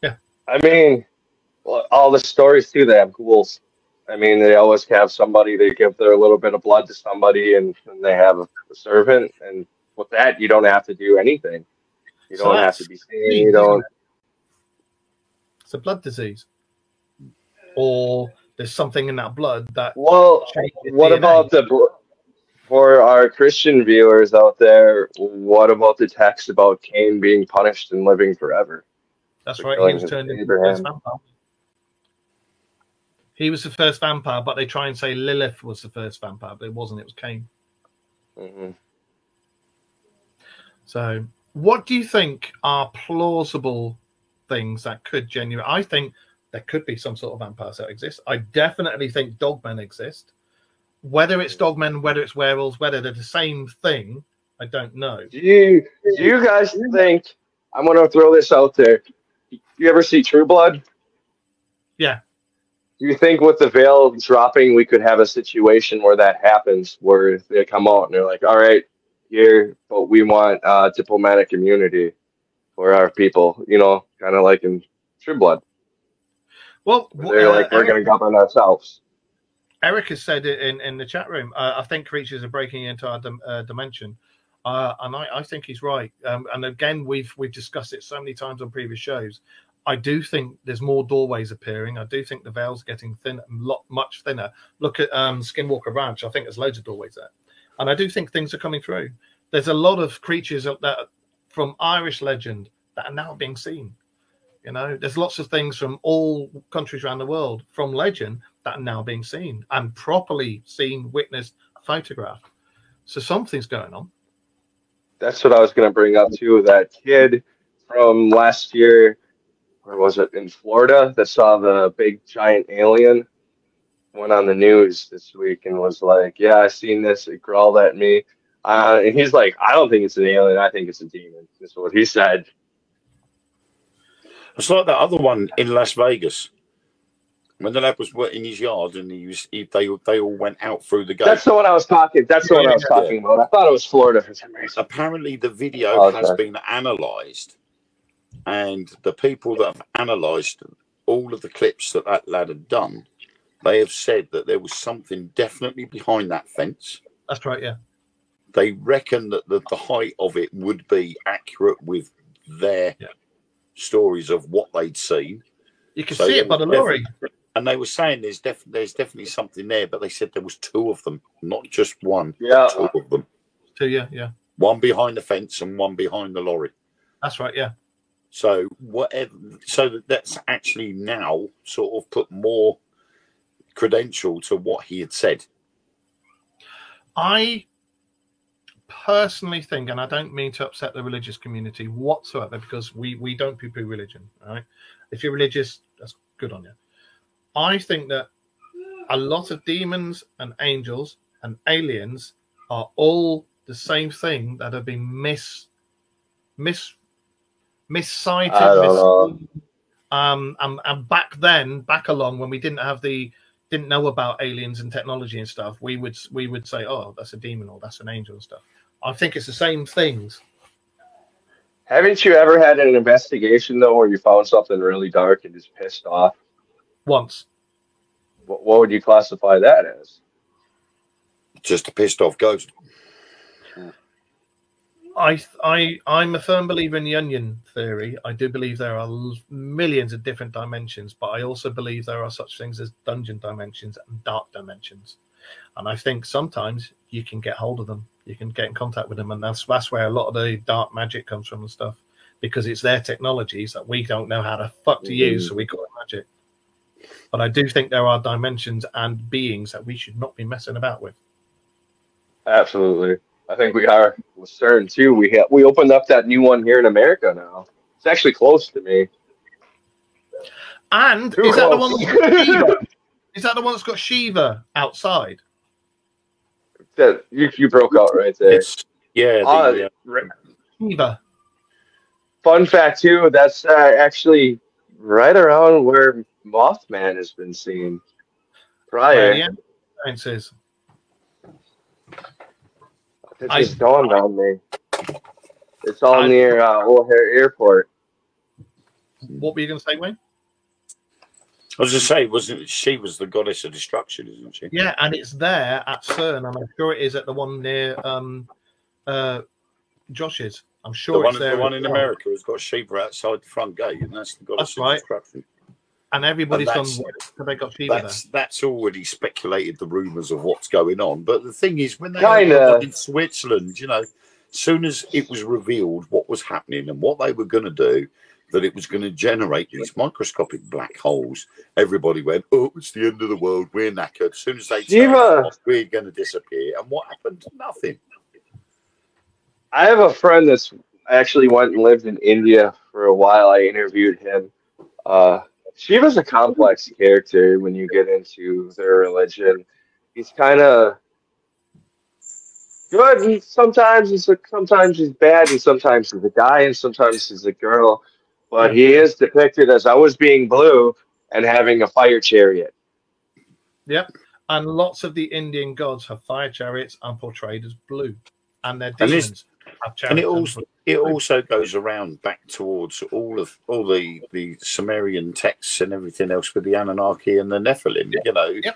Yeah. I mean, all the stories too, they have ghouls. I mean, they always have somebody, they give their little bit of blood to somebody, and they have a servant. And with that, you don't have to do anything. You don't have to be seen. You don't. It's a blood disease. Or there's something in that blood that. Well, what about for our Christian viewers out there, what about the text about Cain being punished and living forever? That's right. He was turned into the first vampire. He was the first vampire, but they try and say Lilith was the first vampire, but it wasn't. It was Cain. Mm-hmm. So, what do you think are plausible things that could genuinely? I think there could be some sort of vampires that exist. I definitely think dogmen exist. Whether it's dogmen, whether it's werewolves, whether they're the same thing, I don't know. Do you guys think? I'm going to throw this out there. You ever see True Blood? Yeah. Do you think with the veil dropping, we could have a situation where that happens, where they come out and they're like, all right, here, but we want diplomatic immunity for our people, you know, kind of like in True Blood. Well, they're like, we're going to govern ourselves. Eric has said it in the chat room. I think creatures are breaking into our dimension. And I think he's right. And again, we've discussed it so many times on previous shows. I do think there's more doorways appearing. I do think the veil's getting thinner, much thinner. Look at Skinwalker Ranch. I think there's loads of doorways there. And I do think things are coming through. There's a lot of creatures that from Irish legend that are now being seen. You know, there's lots of things from all countries around the world from legend that are now being seen and properly seen, witnessed, photographed. So something's going on. That's what I was going to bring up too. That kid from last year, where was it, in Florida, that saw the big giant alien, went on the news this week and was like, yeah, I seen this. It crawled at me. And he's like, I don't think it's an alien. I think it's a demon. That's what he said. It's like that other one in Las Vegas. When the lad was in his yard and they all went out through the gate. That's the one I was talking. That's the one I was talking about. I thought it was Florida for some reason. Apparently, the video has been analysed, and the people that have analysed all of the clips that lad had done, they have said that there was something definitely behind that fence. That's right. Yeah. They reckon that the height of it would be accurate with their stories of what they'd seen. You can see it by the lorry. And they were saying there's definitely something there, but they said there was two of them, not just one. Yeah, two of them. Two, yeah. One behind the fence and one behind the lorry. That's right, yeah. So whatever. So that's actually now sort of put more credential to what he had said. I personally think, and I don't mean to upset the religious community whatsoever, because we don't poo-poo religion, right? If you're religious, that's good on you. I think that a lot of demons and angels and aliens are all the same thing that have been missighted. And back along when we didn't know about aliens and technology and stuff, we would say, oh, that's a demon or that's an angel and stuff. I think it's the same things. Haven't you ever had an investigation though where you found something really dark and just pissed off? Once. What would you classify that as? Just a pissed off ghost. I'm a firm believer in the onion theory. I do believe there are millions of different dimensions, but I also believe there are such things as dungeon dimensions and dark dimensions. And I think sometimes you can get hold of them. You can get in contact with them, and that's where a lot of the dark magic comes from and stuff, because it's their technologies that we don't know how to fuck to use, so we call it magic. But I do think there are dimensions and beings that we should not be messing about with. Absolutely. I think we are with CERN too. We opened up that new one here in America now. It's actually close to me. And is that the one that's got Shiva? Is that the one that's got Shiva outside? You broke out right there. Shiva. Fun fact too, that's actually right around where Mothman has been seen prior. Yeah, it is. It just dawned on me. It's all near O'Hare Airport. What were you going to say, Wayne? I was just saying, she was the goddess of destruction, isn't she? Yeah, and it's there at CERN, and I'm sure it is at the one near Josh's. I'm sure it's there. The one in America has got Shiva outside the front gate, and that's the goddess of destruction. And everybody's gone, they got Shiva there. That's already speculated the rumours of what's going on. But the thing is, when they opened in Switzerland, you know, as soon as it was revealed what was happening and what they were going to do, that it was going to generate these microscopic black holes, everybody went, "Oh, it's the end of the world. We're knackered." As soon as they turned off, we're going to disappear. And what happened? Nothing. I have a friend that's actually went and lived in India for a while. I interviewed him. Shiva's a complex character when you get into their religion. He's kind of good, and sometimes he's bad, and sometimes he's a guy, and sometimes he's a girl. But he is depicted as always being blue and having a fire chariot. Yep, and lots of the Indian gods have fire chariots and portrayed as blue, and their demons have chariots. And it also goes around back towards all the Sumerian texts and everything else with the Anunnaki and the Nephilim. You know. Yep.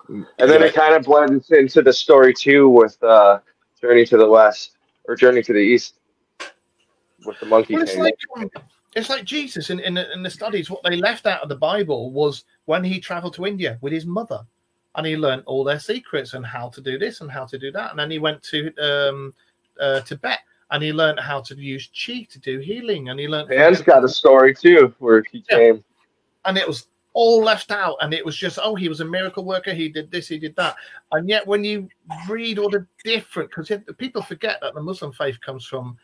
And then it kind of blends into the story too with Journey to the West or Journey to the East with the monkey king. It's like Jesus in the studies. What they left out of the Bible was when he traveled to India with his mother, and he learned all their secrets and how to do this and how to do that. And then he went to Tibet, and he learned how to use chi to do healing. And he learned. Dan's got a story too where he came, and it was all left out, and it was just, oh, he was a miracle worker, he did this, he did that. And yet when you read all the different, because people forget that the Muslim faith comes from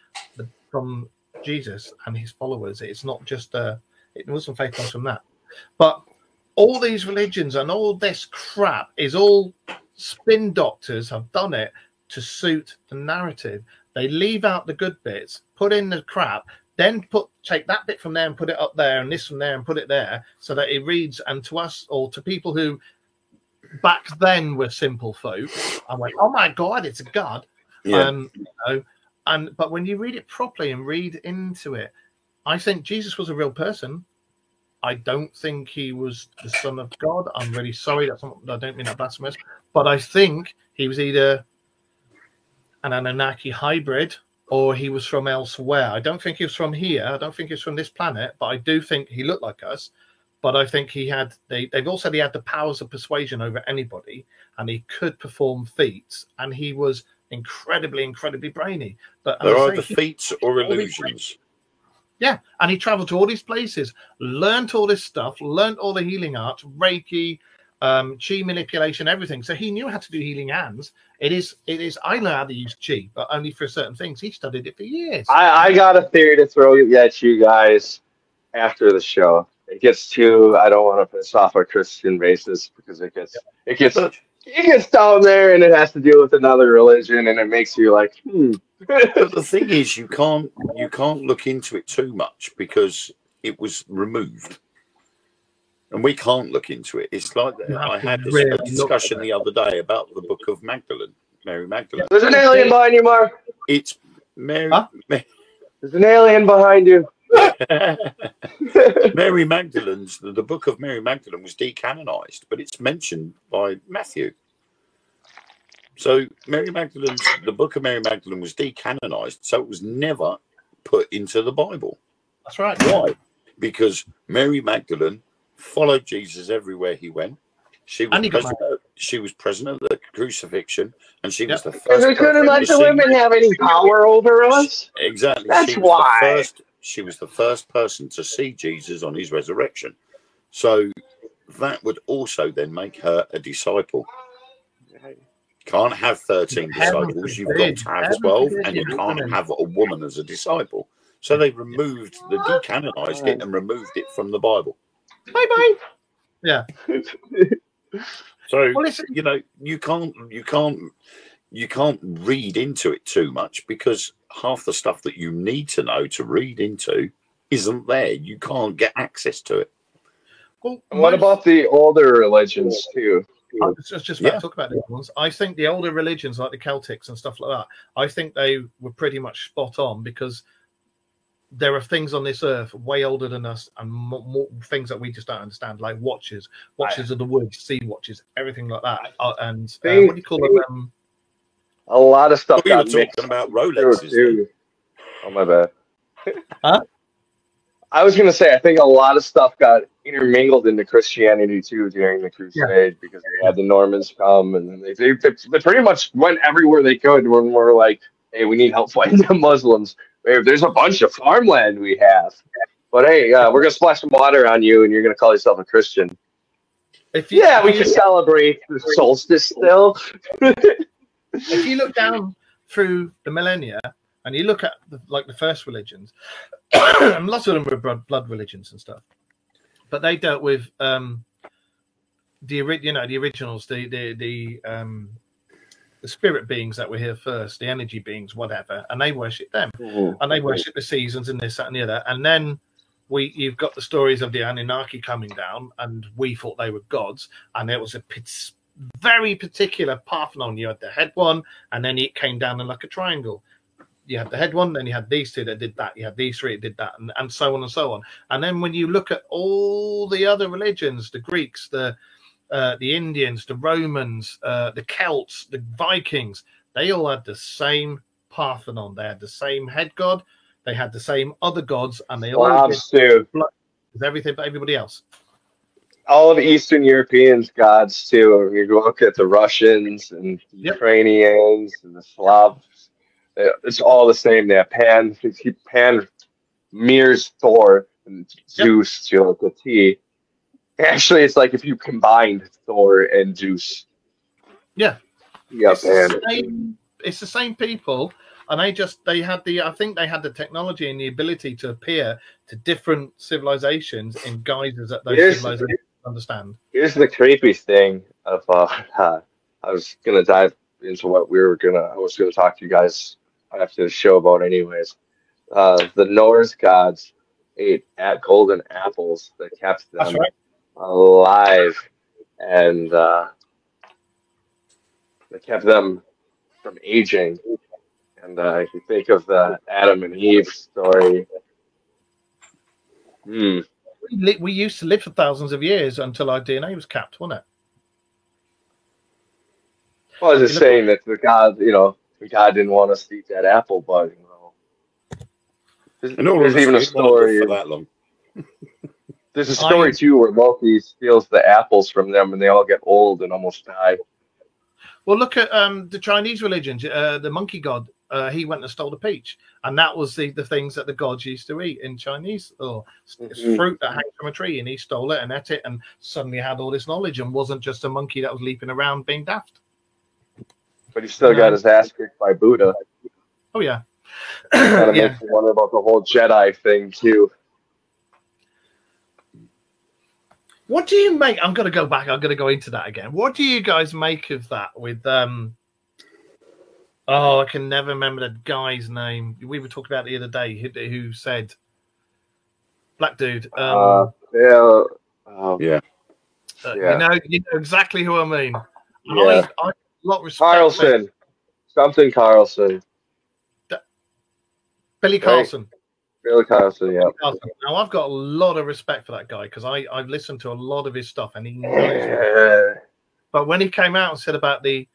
Jesus and his followers. It's not just the Muslim faith comes from that, but all these religions and all this crap is all spin doctors have done it to suit the narrative. They leave out the good bits, put in the crap, then take that bit from there and put it up there, and this from there and put it there, so that it reads. And to us, or to people who back then were simple folk, and went, "Oh my God, it's a god." Yeah. You know, but when you read it properly and read into it, I think Jesus was a real person. I don't think he was the Son of God. I'm really sorry. I don't mean that blasphemous, but I think he was either an Anunnaki hybrid, or he was from elsewhere. I don't think he was from here. I don't think he was from this planet, but I do think he looked like us. But I think he had, they've also he had the powers of persuasion over anybody, and he could perform feats, and he was incredibly brainy. But there are either feats or illusions. Yeah, and he traveled to all these places, learned all this stuff, learned all the healing arts, Reiki, chi manipulation, everything. So he knew how to do healing hands. It is. I know how to use chi, but only for certain things. He studied it for years. I got a theory to throw at you guys after the show. It gets too. I don't want to piss off our Christian basis because it gets down there and it has to deal with another religion, and it makes you like. But the thing is, you can't look into it too much because it was removed. And we can't look into it. It's like I had this discussion the other day about the book of Magdalene, Mary Magdalene. There's an alien behind you, Mark. It's Mary. Huh? There's an alien behind you. Mary Magdalene's the book of Mary Magdalene was decanonized, but it's mentioned by Matthew. So the book of Mary Magdalene was decanonized, so it was never put into the Bible. That's right. Why? Because Mary Magdalene followed Jesus everywhere he went. She was present at the crucifixion, and she was the first. Because we couldn't let the women have any power over us. Exactly. That's why. She was the first person to see Jesus on his resurrection. So that would also then make her a disciple. Can't have 13 disciples. You've got to have 12, and you can't have a woman as a disciple. So they decanonized it and removed it from the Bible. Bye. Yeah. So you know, you can't you can't read into it too much, because half the stuff that you need to know to read into isn't there. You can't get access to it. Well, what about the older religions too? I was just about to talk about the other ones. I think the older religions, like the Celtics and stuff like that, I think they were pretty much spot on, because there are things on this earth way older than us, and more things that we just don't understand, like watches of the woods, sea watches, everything like that. And what do you call them? A lot of stuff. We were talking about Rolexes too. Oh, my bad. Huh? I was going to say, I think a lot of stuff got intermingled into Christianity too during the Crusade, because they had the Normans come, and then they pretty much went everywhere they could when we're like, hey, we need help fighting the Muslims. There's a bunch of farmland we have, but hey, we're going to splash some water on you, and you're going to call yourself a Christian. We can celebrate the solstice still. If you look down through the millennia and you look at the first religions, and lots of them were blood religions and stuff, but they dealt with the originals, the spirit beings that were here first, the energy beings, whatever, and they worship them, and they worship the seasons and this, that, and the other. And then you've got the stories of the Anunnaki coming down, and we thought they were gods, and there was a very particular Parthenon. You had the head one, and then it came down in like a triangle. You had the head one, then you had these two that did that, you had these three that did that, and so on and so on. And then when you look at all the other religions, the Greeks, the Indians, the Romans, the Celts, the Vikings, they all had the same Parthenon. They had the same head god, they had the same other gods, and they all did everything but everybody else. All of Eastern Europeans' gods too. You look at the Russians and the Ukrainians and the Slavs. It's all the same. They have Pan mirrors Thor and Zeus to like a T. Actually, it's like if you combined Thor and Zeus. Yeah. Yep. It's the same people, and I think they had the technology and the ability to appear to different civilizations in guises that those civilizations understand. Here's the creepy thing of I was gonna dive into what I was gonna talk to you guys after the show about anyways. The Norse gods ate golden apples that kept them alive, and they kept them from aging. And if you think of the Adam and Eve story, we used to live for thousands of years until our DNA was capped, wasn't it? Well, I was just saying that the God didn't want us to eat that apple, but there's even a story for that long. There's a story too where Loki steals the apples from them, and they all get old and almost die. Well, look at the Chinese religions. The monkey god, he went and stole the peach, and that was the things that the gods used to eat in Chinese. It's fruit that hangs from a tree, and he stole it and ate it, and suddenly had all this knowledge, and wasn't just a monkey that was leaping around being daft. But he still got his ass kicked by Buddha. Oh yeah. Kind of makes me wonder about the whole Jedi thing too. What do you make? I'm going to go back. I'm going to go into that again. What do you guys make of that with I can never remember the guy's name. We were talking about it the other day who said black dude. Yeah. You know exactly who I mean. Yeah. I a lot of respect. Carlson. Something Carlson. Billy Carlson. Billy Carlson, yeah. Now I've got a lot of respect for that guy because I've listened to a lot of his stuff and he knows it. But when he came out and said about the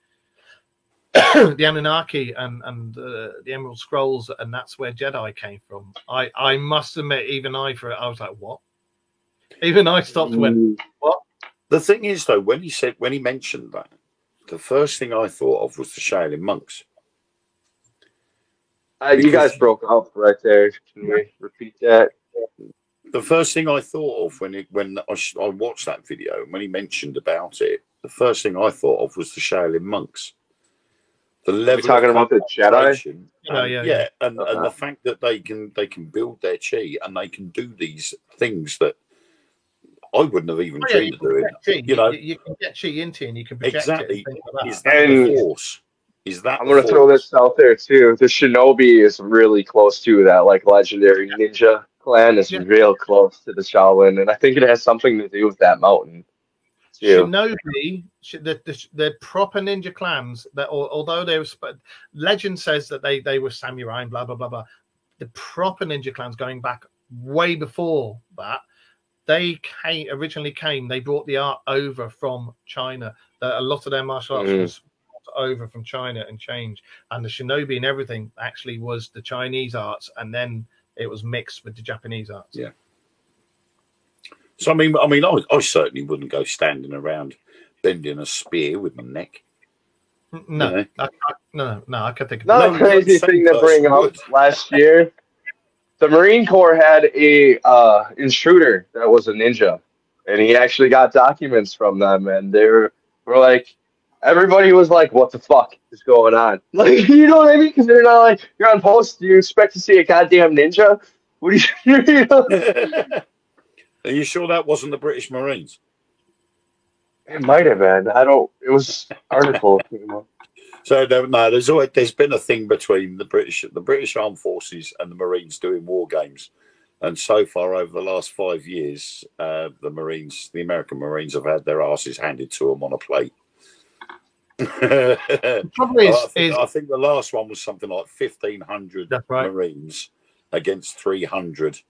Anunnaki and the Emerald Scrolls, and that's where Jedi came from, I must admit, even I was like, what? Even I stopped and went, what? The thing is, though, when he mentioned that, the first thing I thought of was the Shaolin monks. You guys broke up right there. Can we repeat that? The first thing I thought of when I watched that video and when he mentioned about it, the first thing I thought of was the Shaolin monks. The level talking about the Jedi, and the fact that they can build their chi and they can do these things that I wouldn't have even dreamed of doing. You can get chi into it and you can project exactly. it. Is that the force? Is that I'm gonna throw this out there too. The Shinobi is really close to that, like legendary ninja clan is real close to the Shaolin, and I think it has something to do with that mountain too. Shinobi, the proper ninja clans that, although they were, legend says that they were samurai and blah blah blah blah. The proper ninja clans going back way before that, they originally came. They brought the art over from China. A lot of their martial arts was over from China and changed, and the Shinobi and everything actually was the Chinese arts, and then it was mixed with the Japanese arts. Yeah. So I mean, I certainly wouldn't go standing around bending a spear with my neck. No, no, I can't think of another crazy thing to bring up. Last year, the Marine Corps had a intruder that was a ninja, and he actually got documents from them, and they were like, everybody was like, "What the fuck is going on?" Like, you know what I mean? Because they're not like, you're on post. Do you expect to see a goddamn ninja? What do you know? Are you sure that wasn't the British Marines? It might have been. It was article. So no, there's been a thing between the British Armed Forces and the Marines doing war games, and so far over the last 5 years, the American Marines have had their asses handed to them on a plate. I think the last one was something like 1,500 Marines against 300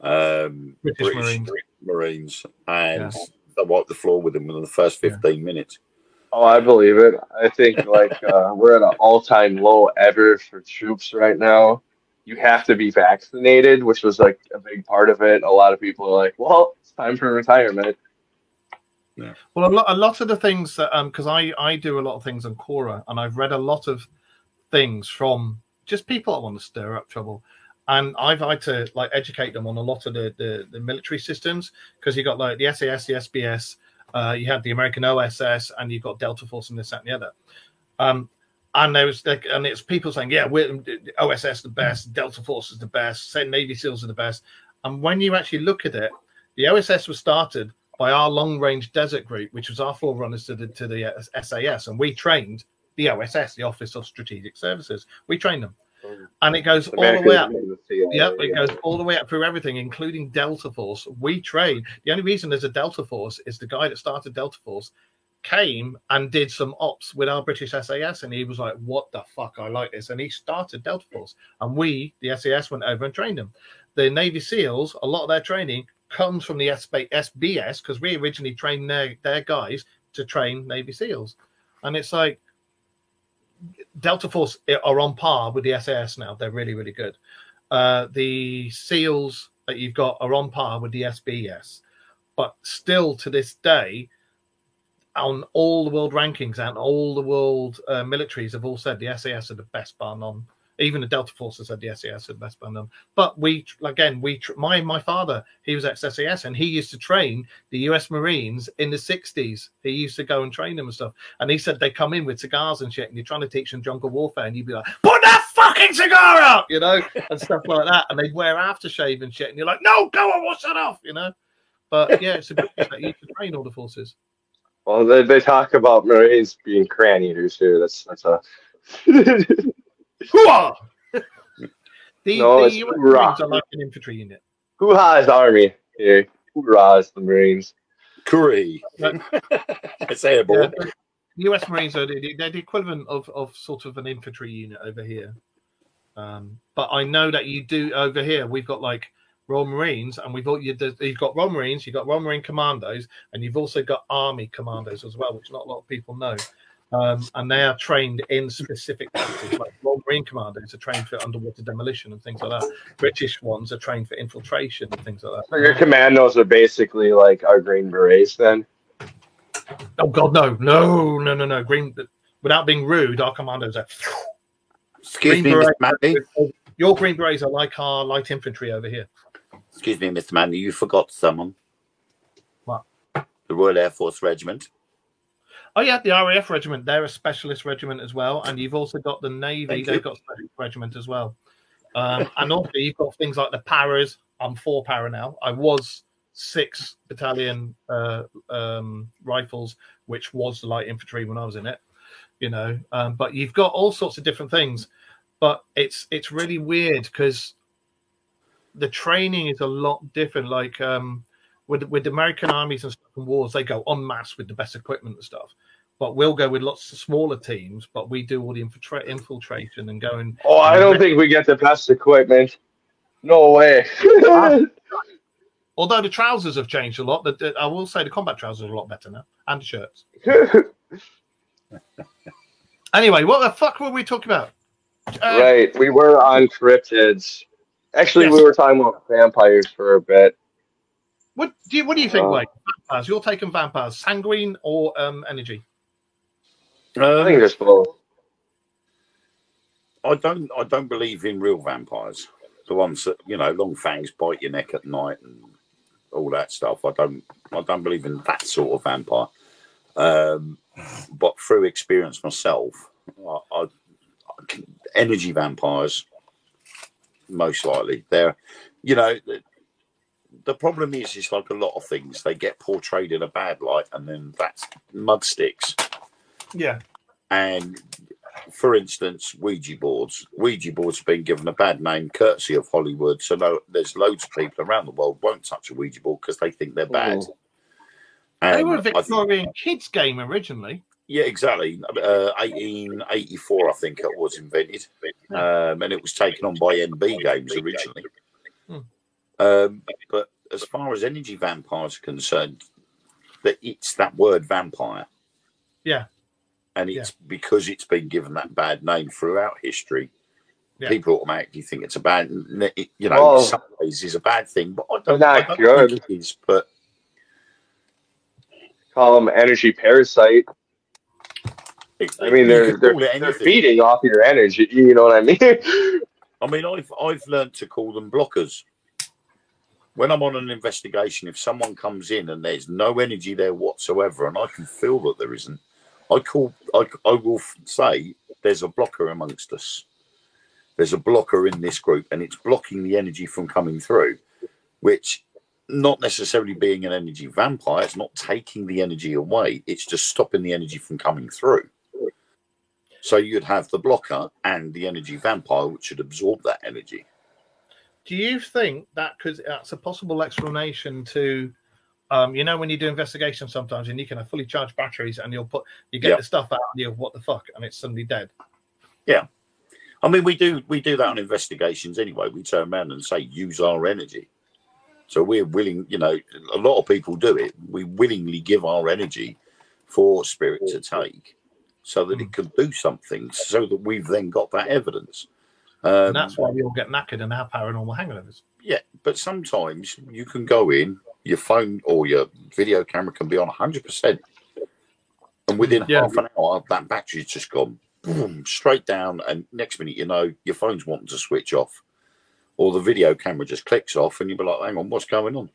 British Marines, and they wiped the floor with them within the first 15 minutes. Oh, I believe it. I think we're at an all-time low ever for troops right now. You have to be vaccinated, which was like a big part of it. A lot of people are like, "Well, it's time for retirement." Yeah. Well, a lot of the things that because I do a lot of things on Quora, and I've read a lot of things from just people that want to stir up trouble, and I've had to like educate them on a lot of the military systems, because you got like the SAS, the SBS, you had the American OSS, and you've got Delta Force and this, that, and the other. And there was and it's people saying, yeah, we're OSS the best, Delta Force is the best, say Navy SEALs are the best. And when you actually look at it, the OSS was started by our long range desert group, which was our forerunners to the SAS, and we trained the OSS, the Office of Strategic Services. We trained them, and it goes all the way up. Yeah, it goes all the way up through everything, including Delta Force. We train. The only reason there's a Delta Force is the guy that started Delta Force came and did some ops with our British SAS, and he was like, "What the fuck? I like this," and he started Delta Force, and we, the SAS, went over and trained him. The Navy SEALs, a lot of their training comes from the SBS, because we originally trained their guys to train Navy SEALs, and it's like Delta Force are on par with the SAS now. They're really, really good. The SEALs that you've got are on par with the SBS, but still to this day, on all the world rankings and all the world militaries have all said the SAS are the best bar none. Even the Delta Force has said the SAS are the best bar none. But my father, he was ex-SAS, and he used to train the US Marines in the 60s. He used to go and train them and stuff. And he said they come in with cigars and shit, and you're trying to teach them jungle warfare, and you'd be like, "Put that fucking cigar out," you know, and stuff like that. And they'd wear aftershave and shit, and you're like, "No, go on, wash that off," you know. But yeah, it's a good that you used to train all the forces. Well, they talk about Marines being crayon eaters here. That's a. Hoo-ah! The US Marines are like an infantry unit. Hoo-ha is Army here. Hoorah is the Marines. Curry. It's airborne. Yeah, US Marines are they're the equivalent of sort of an infantry unit over here. But I know that you do over here. We've got like Royal Marines, and you've got Royal Marines, you've got Royal Marine Commandos, and you've also got Army Commandos as well, which not a lot of people know. And they are trained in specific tactics. Like Royal Marine Commandos are trained for underwater demolition and things like that. British ones are trained for infiltration and things like that. So your commandos are basically like our Green Berets, then? Oh God, no. Green, without being rude, our commandos are. Excuse me, Mr. Manley. Your Green Berets are like our light infantry over here. Excuse me, Mr. Manley. You forgot someone. What? The Royal Air Force Regiment. Oh yeah, the RAF regiment. They're a specialist regiment as well, and you've also got the Navy. They've got a specialist regiment as well, and also you've got things like the Paras. I'm 4 Para now. I was 6 Battalion Rifles, which was the light infantry when I was in it. you know. But you've got all sorts of different things. But it's really weird because the training is a lot different. Like with American armies and stuff and wars, they go en masse with the best equipment and stuff. But we'll go with lots of smaller teams, but we do all the infiltration and going. Oh, I don't think we get the best equipment. No way. Although the trousers have changed a lot, I will say the combat trousers are a lot better now, and the shirts. Anyway, what the fuck were we talking about? Right, we were on cryptids. Actually, Yes. we were talking about vampires for a bit. What do you think, Wade? Vampires. You're taking vampires, sanguine or energy? I think there's both. I don't believe in real vampires. The ones that, you know, long fangs bite your neck at night and all that stuff. I don't believe in that sort of vampire. But through experience myself, energy vampires, most likely. They're, you know, the problem is it's like a lot of things. They get portrayed in a bad light, and then that's mud sticks. Yeah. And for instance, Ouija boards. Ouija boards have been given a bad name courtesy of Hollywood. So there's loads of people around the world won't touch a Ouija board because they think they're bad. They were a Victorian kids game originally. Yeah, exactly. 1884, I think it was invented. And it was taken on by NB Games originally. But as far as energy vampires are concerned, it's that word vampire. Yeah. And it's because it's been given that bad name throughout history. Yeah. People automatically think it's a bad, you know, in some ways is a bad thing, but I don't think it is. But call them energy parasite. I mean, they're feeding off your energy. You know what I mean? I mean, I've learned to call them blockers. When I'm on an investigation, if someone comes in and there's no energy there whatsoever, and I can feel that there isn't, I will say there's a blocker amongst us. There's a blocker in this group, and it's blocking the energy from coming through, which, not necessarily being an energy vampire, it's not taking the energy away. It's just stopping the energy from coming through. So you'd have the blocker and the energy vampire, which should absorb that energy. Do you think that because that's a possible explanation to, you know, when you do investigations sometimes and you can have fully charged batteries and you get the stuff out and you're what the fuck and it's suddenly dead. Yeah. I mean, we do that on investigations anyway. We turn around and say, use our energy. So we're willing, you know, a lot of people do it. We willingly give our energy for spirit to take so that it can do something, so that we've then got that evidence. And that's why we all get knackered and have paranormal hangovers. Yeah, but sometimes you can go in, your phone or your video camera can be on 100%. And within half an hour, that battery's just gone boom, straight down. And next minute, you know, your phone's wanting to switch off. Or the video camera just clicks off and you'll be like, hang on, what's going on?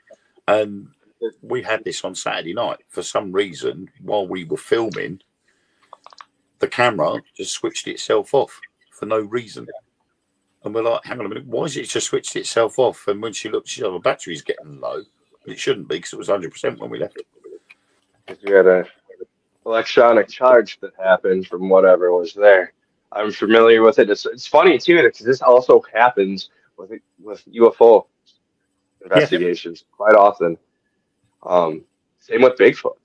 And we had this on Saturday night. For some reason, while we were filming, the camera just switched itself off for no reason. And we're like, hang on a minute, why has it just switched itself off? And when she looked, she said, the battery's getting low. But it shouldn't be because it was 100% when we left. Because we had an electronic charge that happened from whatever was there. I'm familiar with it. It's funny, too, because this also happens with UFO investigations quite often. Same with Bigfoot.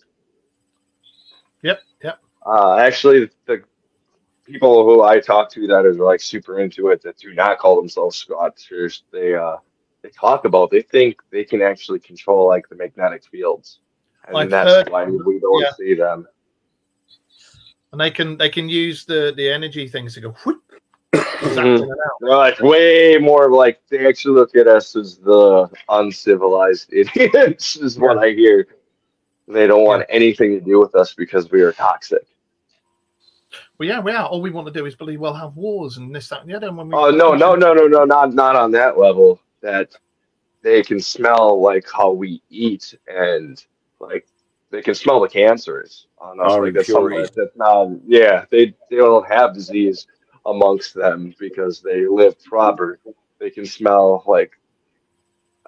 Yep. Actually, the people who I talk to that are like super into it, that do not call themselves Scotters, they talk about, they think they can actually control like the magnetic fields, and that's why we don't see them. And they can use the energy things to go whoop. They're like way more like, they actually look at us as the uncivilized idiots, is what I hear. They don't want anything to do with us because we are toxic. Well, yeah, we are. All we want to do is believe we'll have wars and this, that, and the other. When no, not on that level. That they can smell like how we eat, and like they can smell the cancers on us. Like that's something that's not. Yeah, they don't have disease amongst them because they live proper. They can smell like.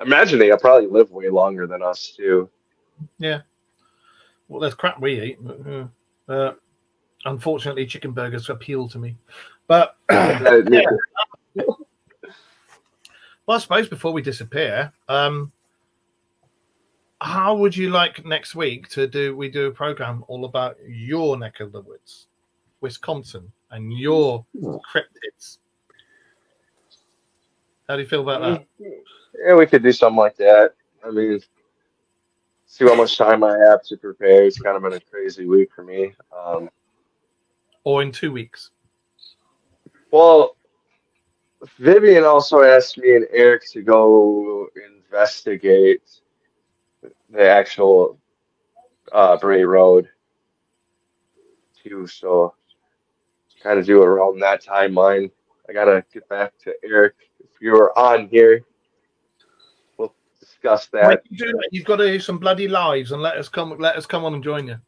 Imagine they probably live way longer than us too. Yeah. Well, there's crap we eat. Unfortunately, chicken burgers appeal to me. But Yeah. well, I suppose before we disappear, how would you like next week to do? We do a program all about your neck of the woods, Wisconsin, and your cryptids. How do you feel about that? Yeah, we could do something like that. I mean, see how much time I have to prepare. It's kind of been a crazy week for me. Or in 2 weeks? Well, Vivian also asked me and Eric to go investigate the actual Bray Road too. So kind of do it around that timeline. I gotta get back to Eric. If you're on here, we'll discuss that. When you do that, you've got to do some bloody lives and let us come on and join you.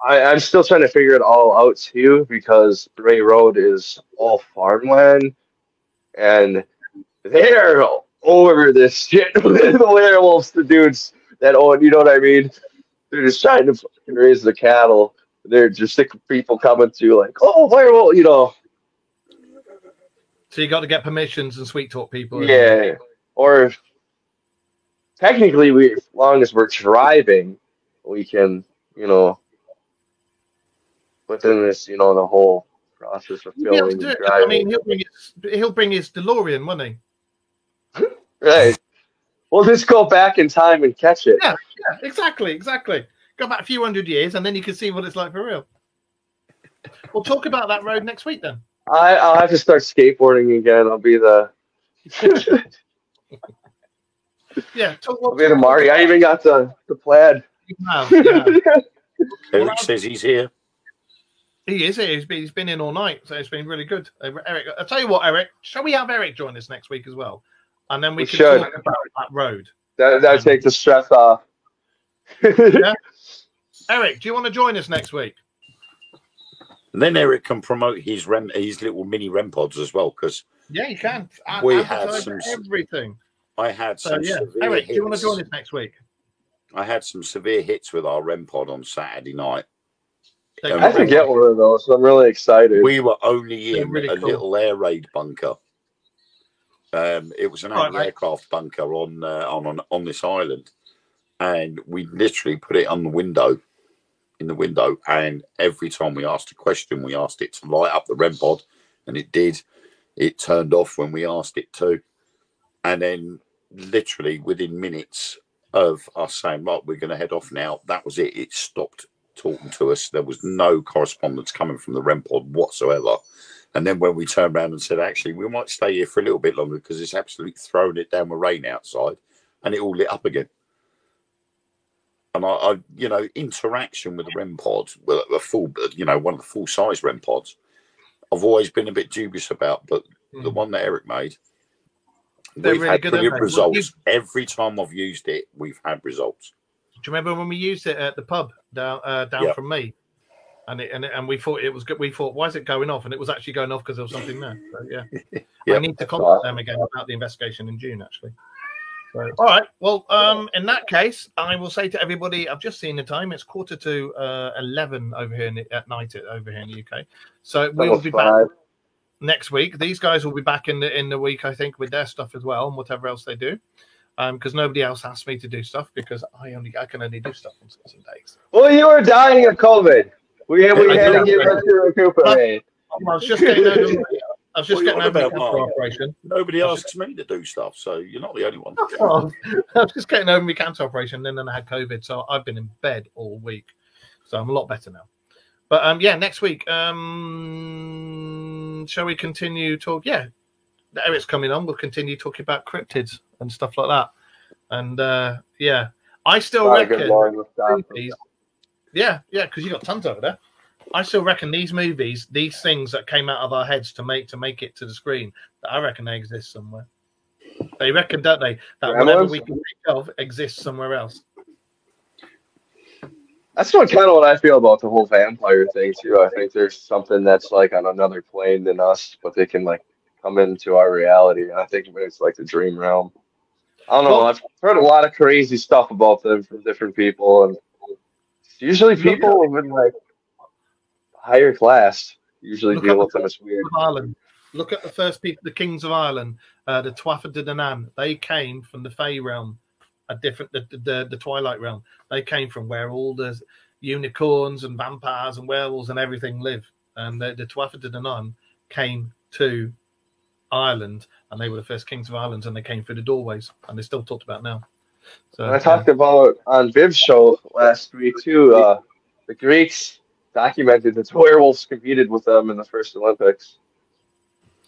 I'm still trying to figure it all out too, because Bray Road is all farmland, and they're over this shit with the werewolves, the dudes that own, you know what I mean? They're just trying to fucking raise the cattle. They're just sick of people coming to like, oh, werewolf, you know. So you got to get permissions and sweet talk people. Yeah, or technically, as long as we're driving, we can, you know, within this, you know, the whole process of filming and driving. I mean, he'll bring his DeLorean, won't he? Right. We'll just go back in time and catch it. Yeah, exactly. Go back a few hundred years, and then you can see what it's like for real. We'll talk about that road next week then. I'll have to start skateboarding again. I'll be the I'll be the Marty. I even got the plaid. Eric says he's here. He is here. He's been in all night, so it's been really good. Eric, I'll tell you what, Eric. Shall we have Eric join us next week as well? And then we can talk about that road. That takes the stress off. Yeah. Eric, do you want to join us next week? And then Eric can promote his little mini REM pods as well, because yeah, you can. We had everything. I had some. Eric, do you want to join us next week? I had some severe hits with our REM pod on Saturday night. I have to get one of those. So I'm really excited. We were only in a little air raid bunker. It was an anti-aircraft bunker on this island, and we literally put it on the window. In the window, and every time we asked a question, we asked it to light up the REM pod, and it did. It turned off when we asked it to, and then literally within minutes of us saying, right, we're going to head off now, that was it. It stopped talking to us. There was no correspondence coming from the REM pod whatsoever. And then when we turned around and said, actually, we might stay here for a little bit longer because it's absolutely throwing it down with rain outside, and it all lit up again. And I, you know, interaction with the REM pod, well, a full, you know, one of the full size REM pods, I've always been a bit dubious about. But the one that Eric made, we've had brilliant results. Every time I've used it, we've had results. Do you remember when we used it at the pub down from me? And we thought it was good. We thought, why is it going off? And it was actually going off because there was something there. So, yeah. I need to contact them again about the investigation in June, actually. So, all right. Well, in that case, I will say to everybody, I've just seen the time. It's 11:45 over here at night over here in the UK. So we will be back next week. These guys will be back in the week, I think, with their stuff as well and whatever else they do. Because nobody else asked me to do stuff because I can only do stuff on certain days. Well, you were dying of COVID. We had to give us to recuperate. I was just getting over my cancer operation. Nobody asks me to do stuff, so you're not the only one. I was just getting over my cancer operation, and then I had COVID, so I've been in bed all week. So I'm a lot better now. But next week, shall we continue talk? Yeah, Eric's coming on. We'll continue talking about cryptids and stuff like that. And I still reckon. Yeah, because you got tons over there. I still reckon these movies, these things that came out of our heads to make it to the screen, I reckon they exist somewhere. They reckon, don't they, that whatever we can think of exists somewhere else. That's kind of what I feel about the whole vampire thing too. I think there's something that's like on another plane than us, but they can like come into our reality. I think it's like the dream realm. I don't know. I've heard a lot of crazy stuff about them from different people, and usually people have been like, higher class usually deal with them as weird. Ireland. Look at the first people, the kings of Ireland, the Tuatha De Danann. They came from the Fey realm, the Twilight realm. They came from where all the unicorns and vampires and werewolves and everything live. And the Tuatha De Danann came to Ireland, and they were the first kings of Ireland, and they came through the doorways, and they're still talked about now. So I talked about on Viv's show last week too. The Greeks documented that the werewolves competed with them in the first Olympics.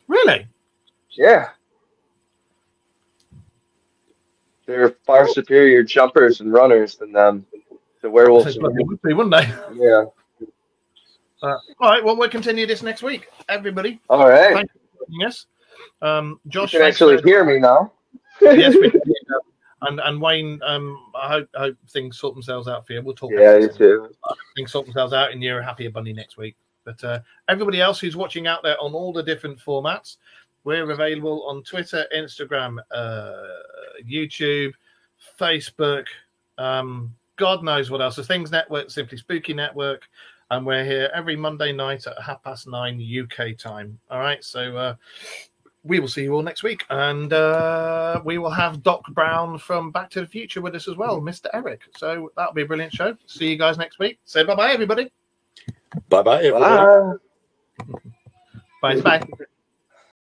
Really? Yeah. They're far superior jumpers and runners than them. The werewolves would be, wouldn't they? Yeah. All right. Well, we'll continue this next week, everybody. All right. Thank you for joining us. Josh, you can actually hear me now. Yes, we can. And Wayne, I hope things sort themselves out for you. We'll talk. Yeah, you too. Things sort themselves out, and you're a happier bunny next week. But everybody else who's watching out there on all the different formats, we're available on Twitter, Instagram, YouTube, Facebook, God knows what else. The Things Network, Simply Spooky Network, and we're here every Monday night at 9:30 UK time. All right, so we will see you all next week, and we will have Doc Brown from Back to the Future with us as well, Mr. Eric. So that'll be a brilliant show. See you guys next week. Say bye-bye, everybody. Bye-bye, everybody. Bye. Bye. Bye.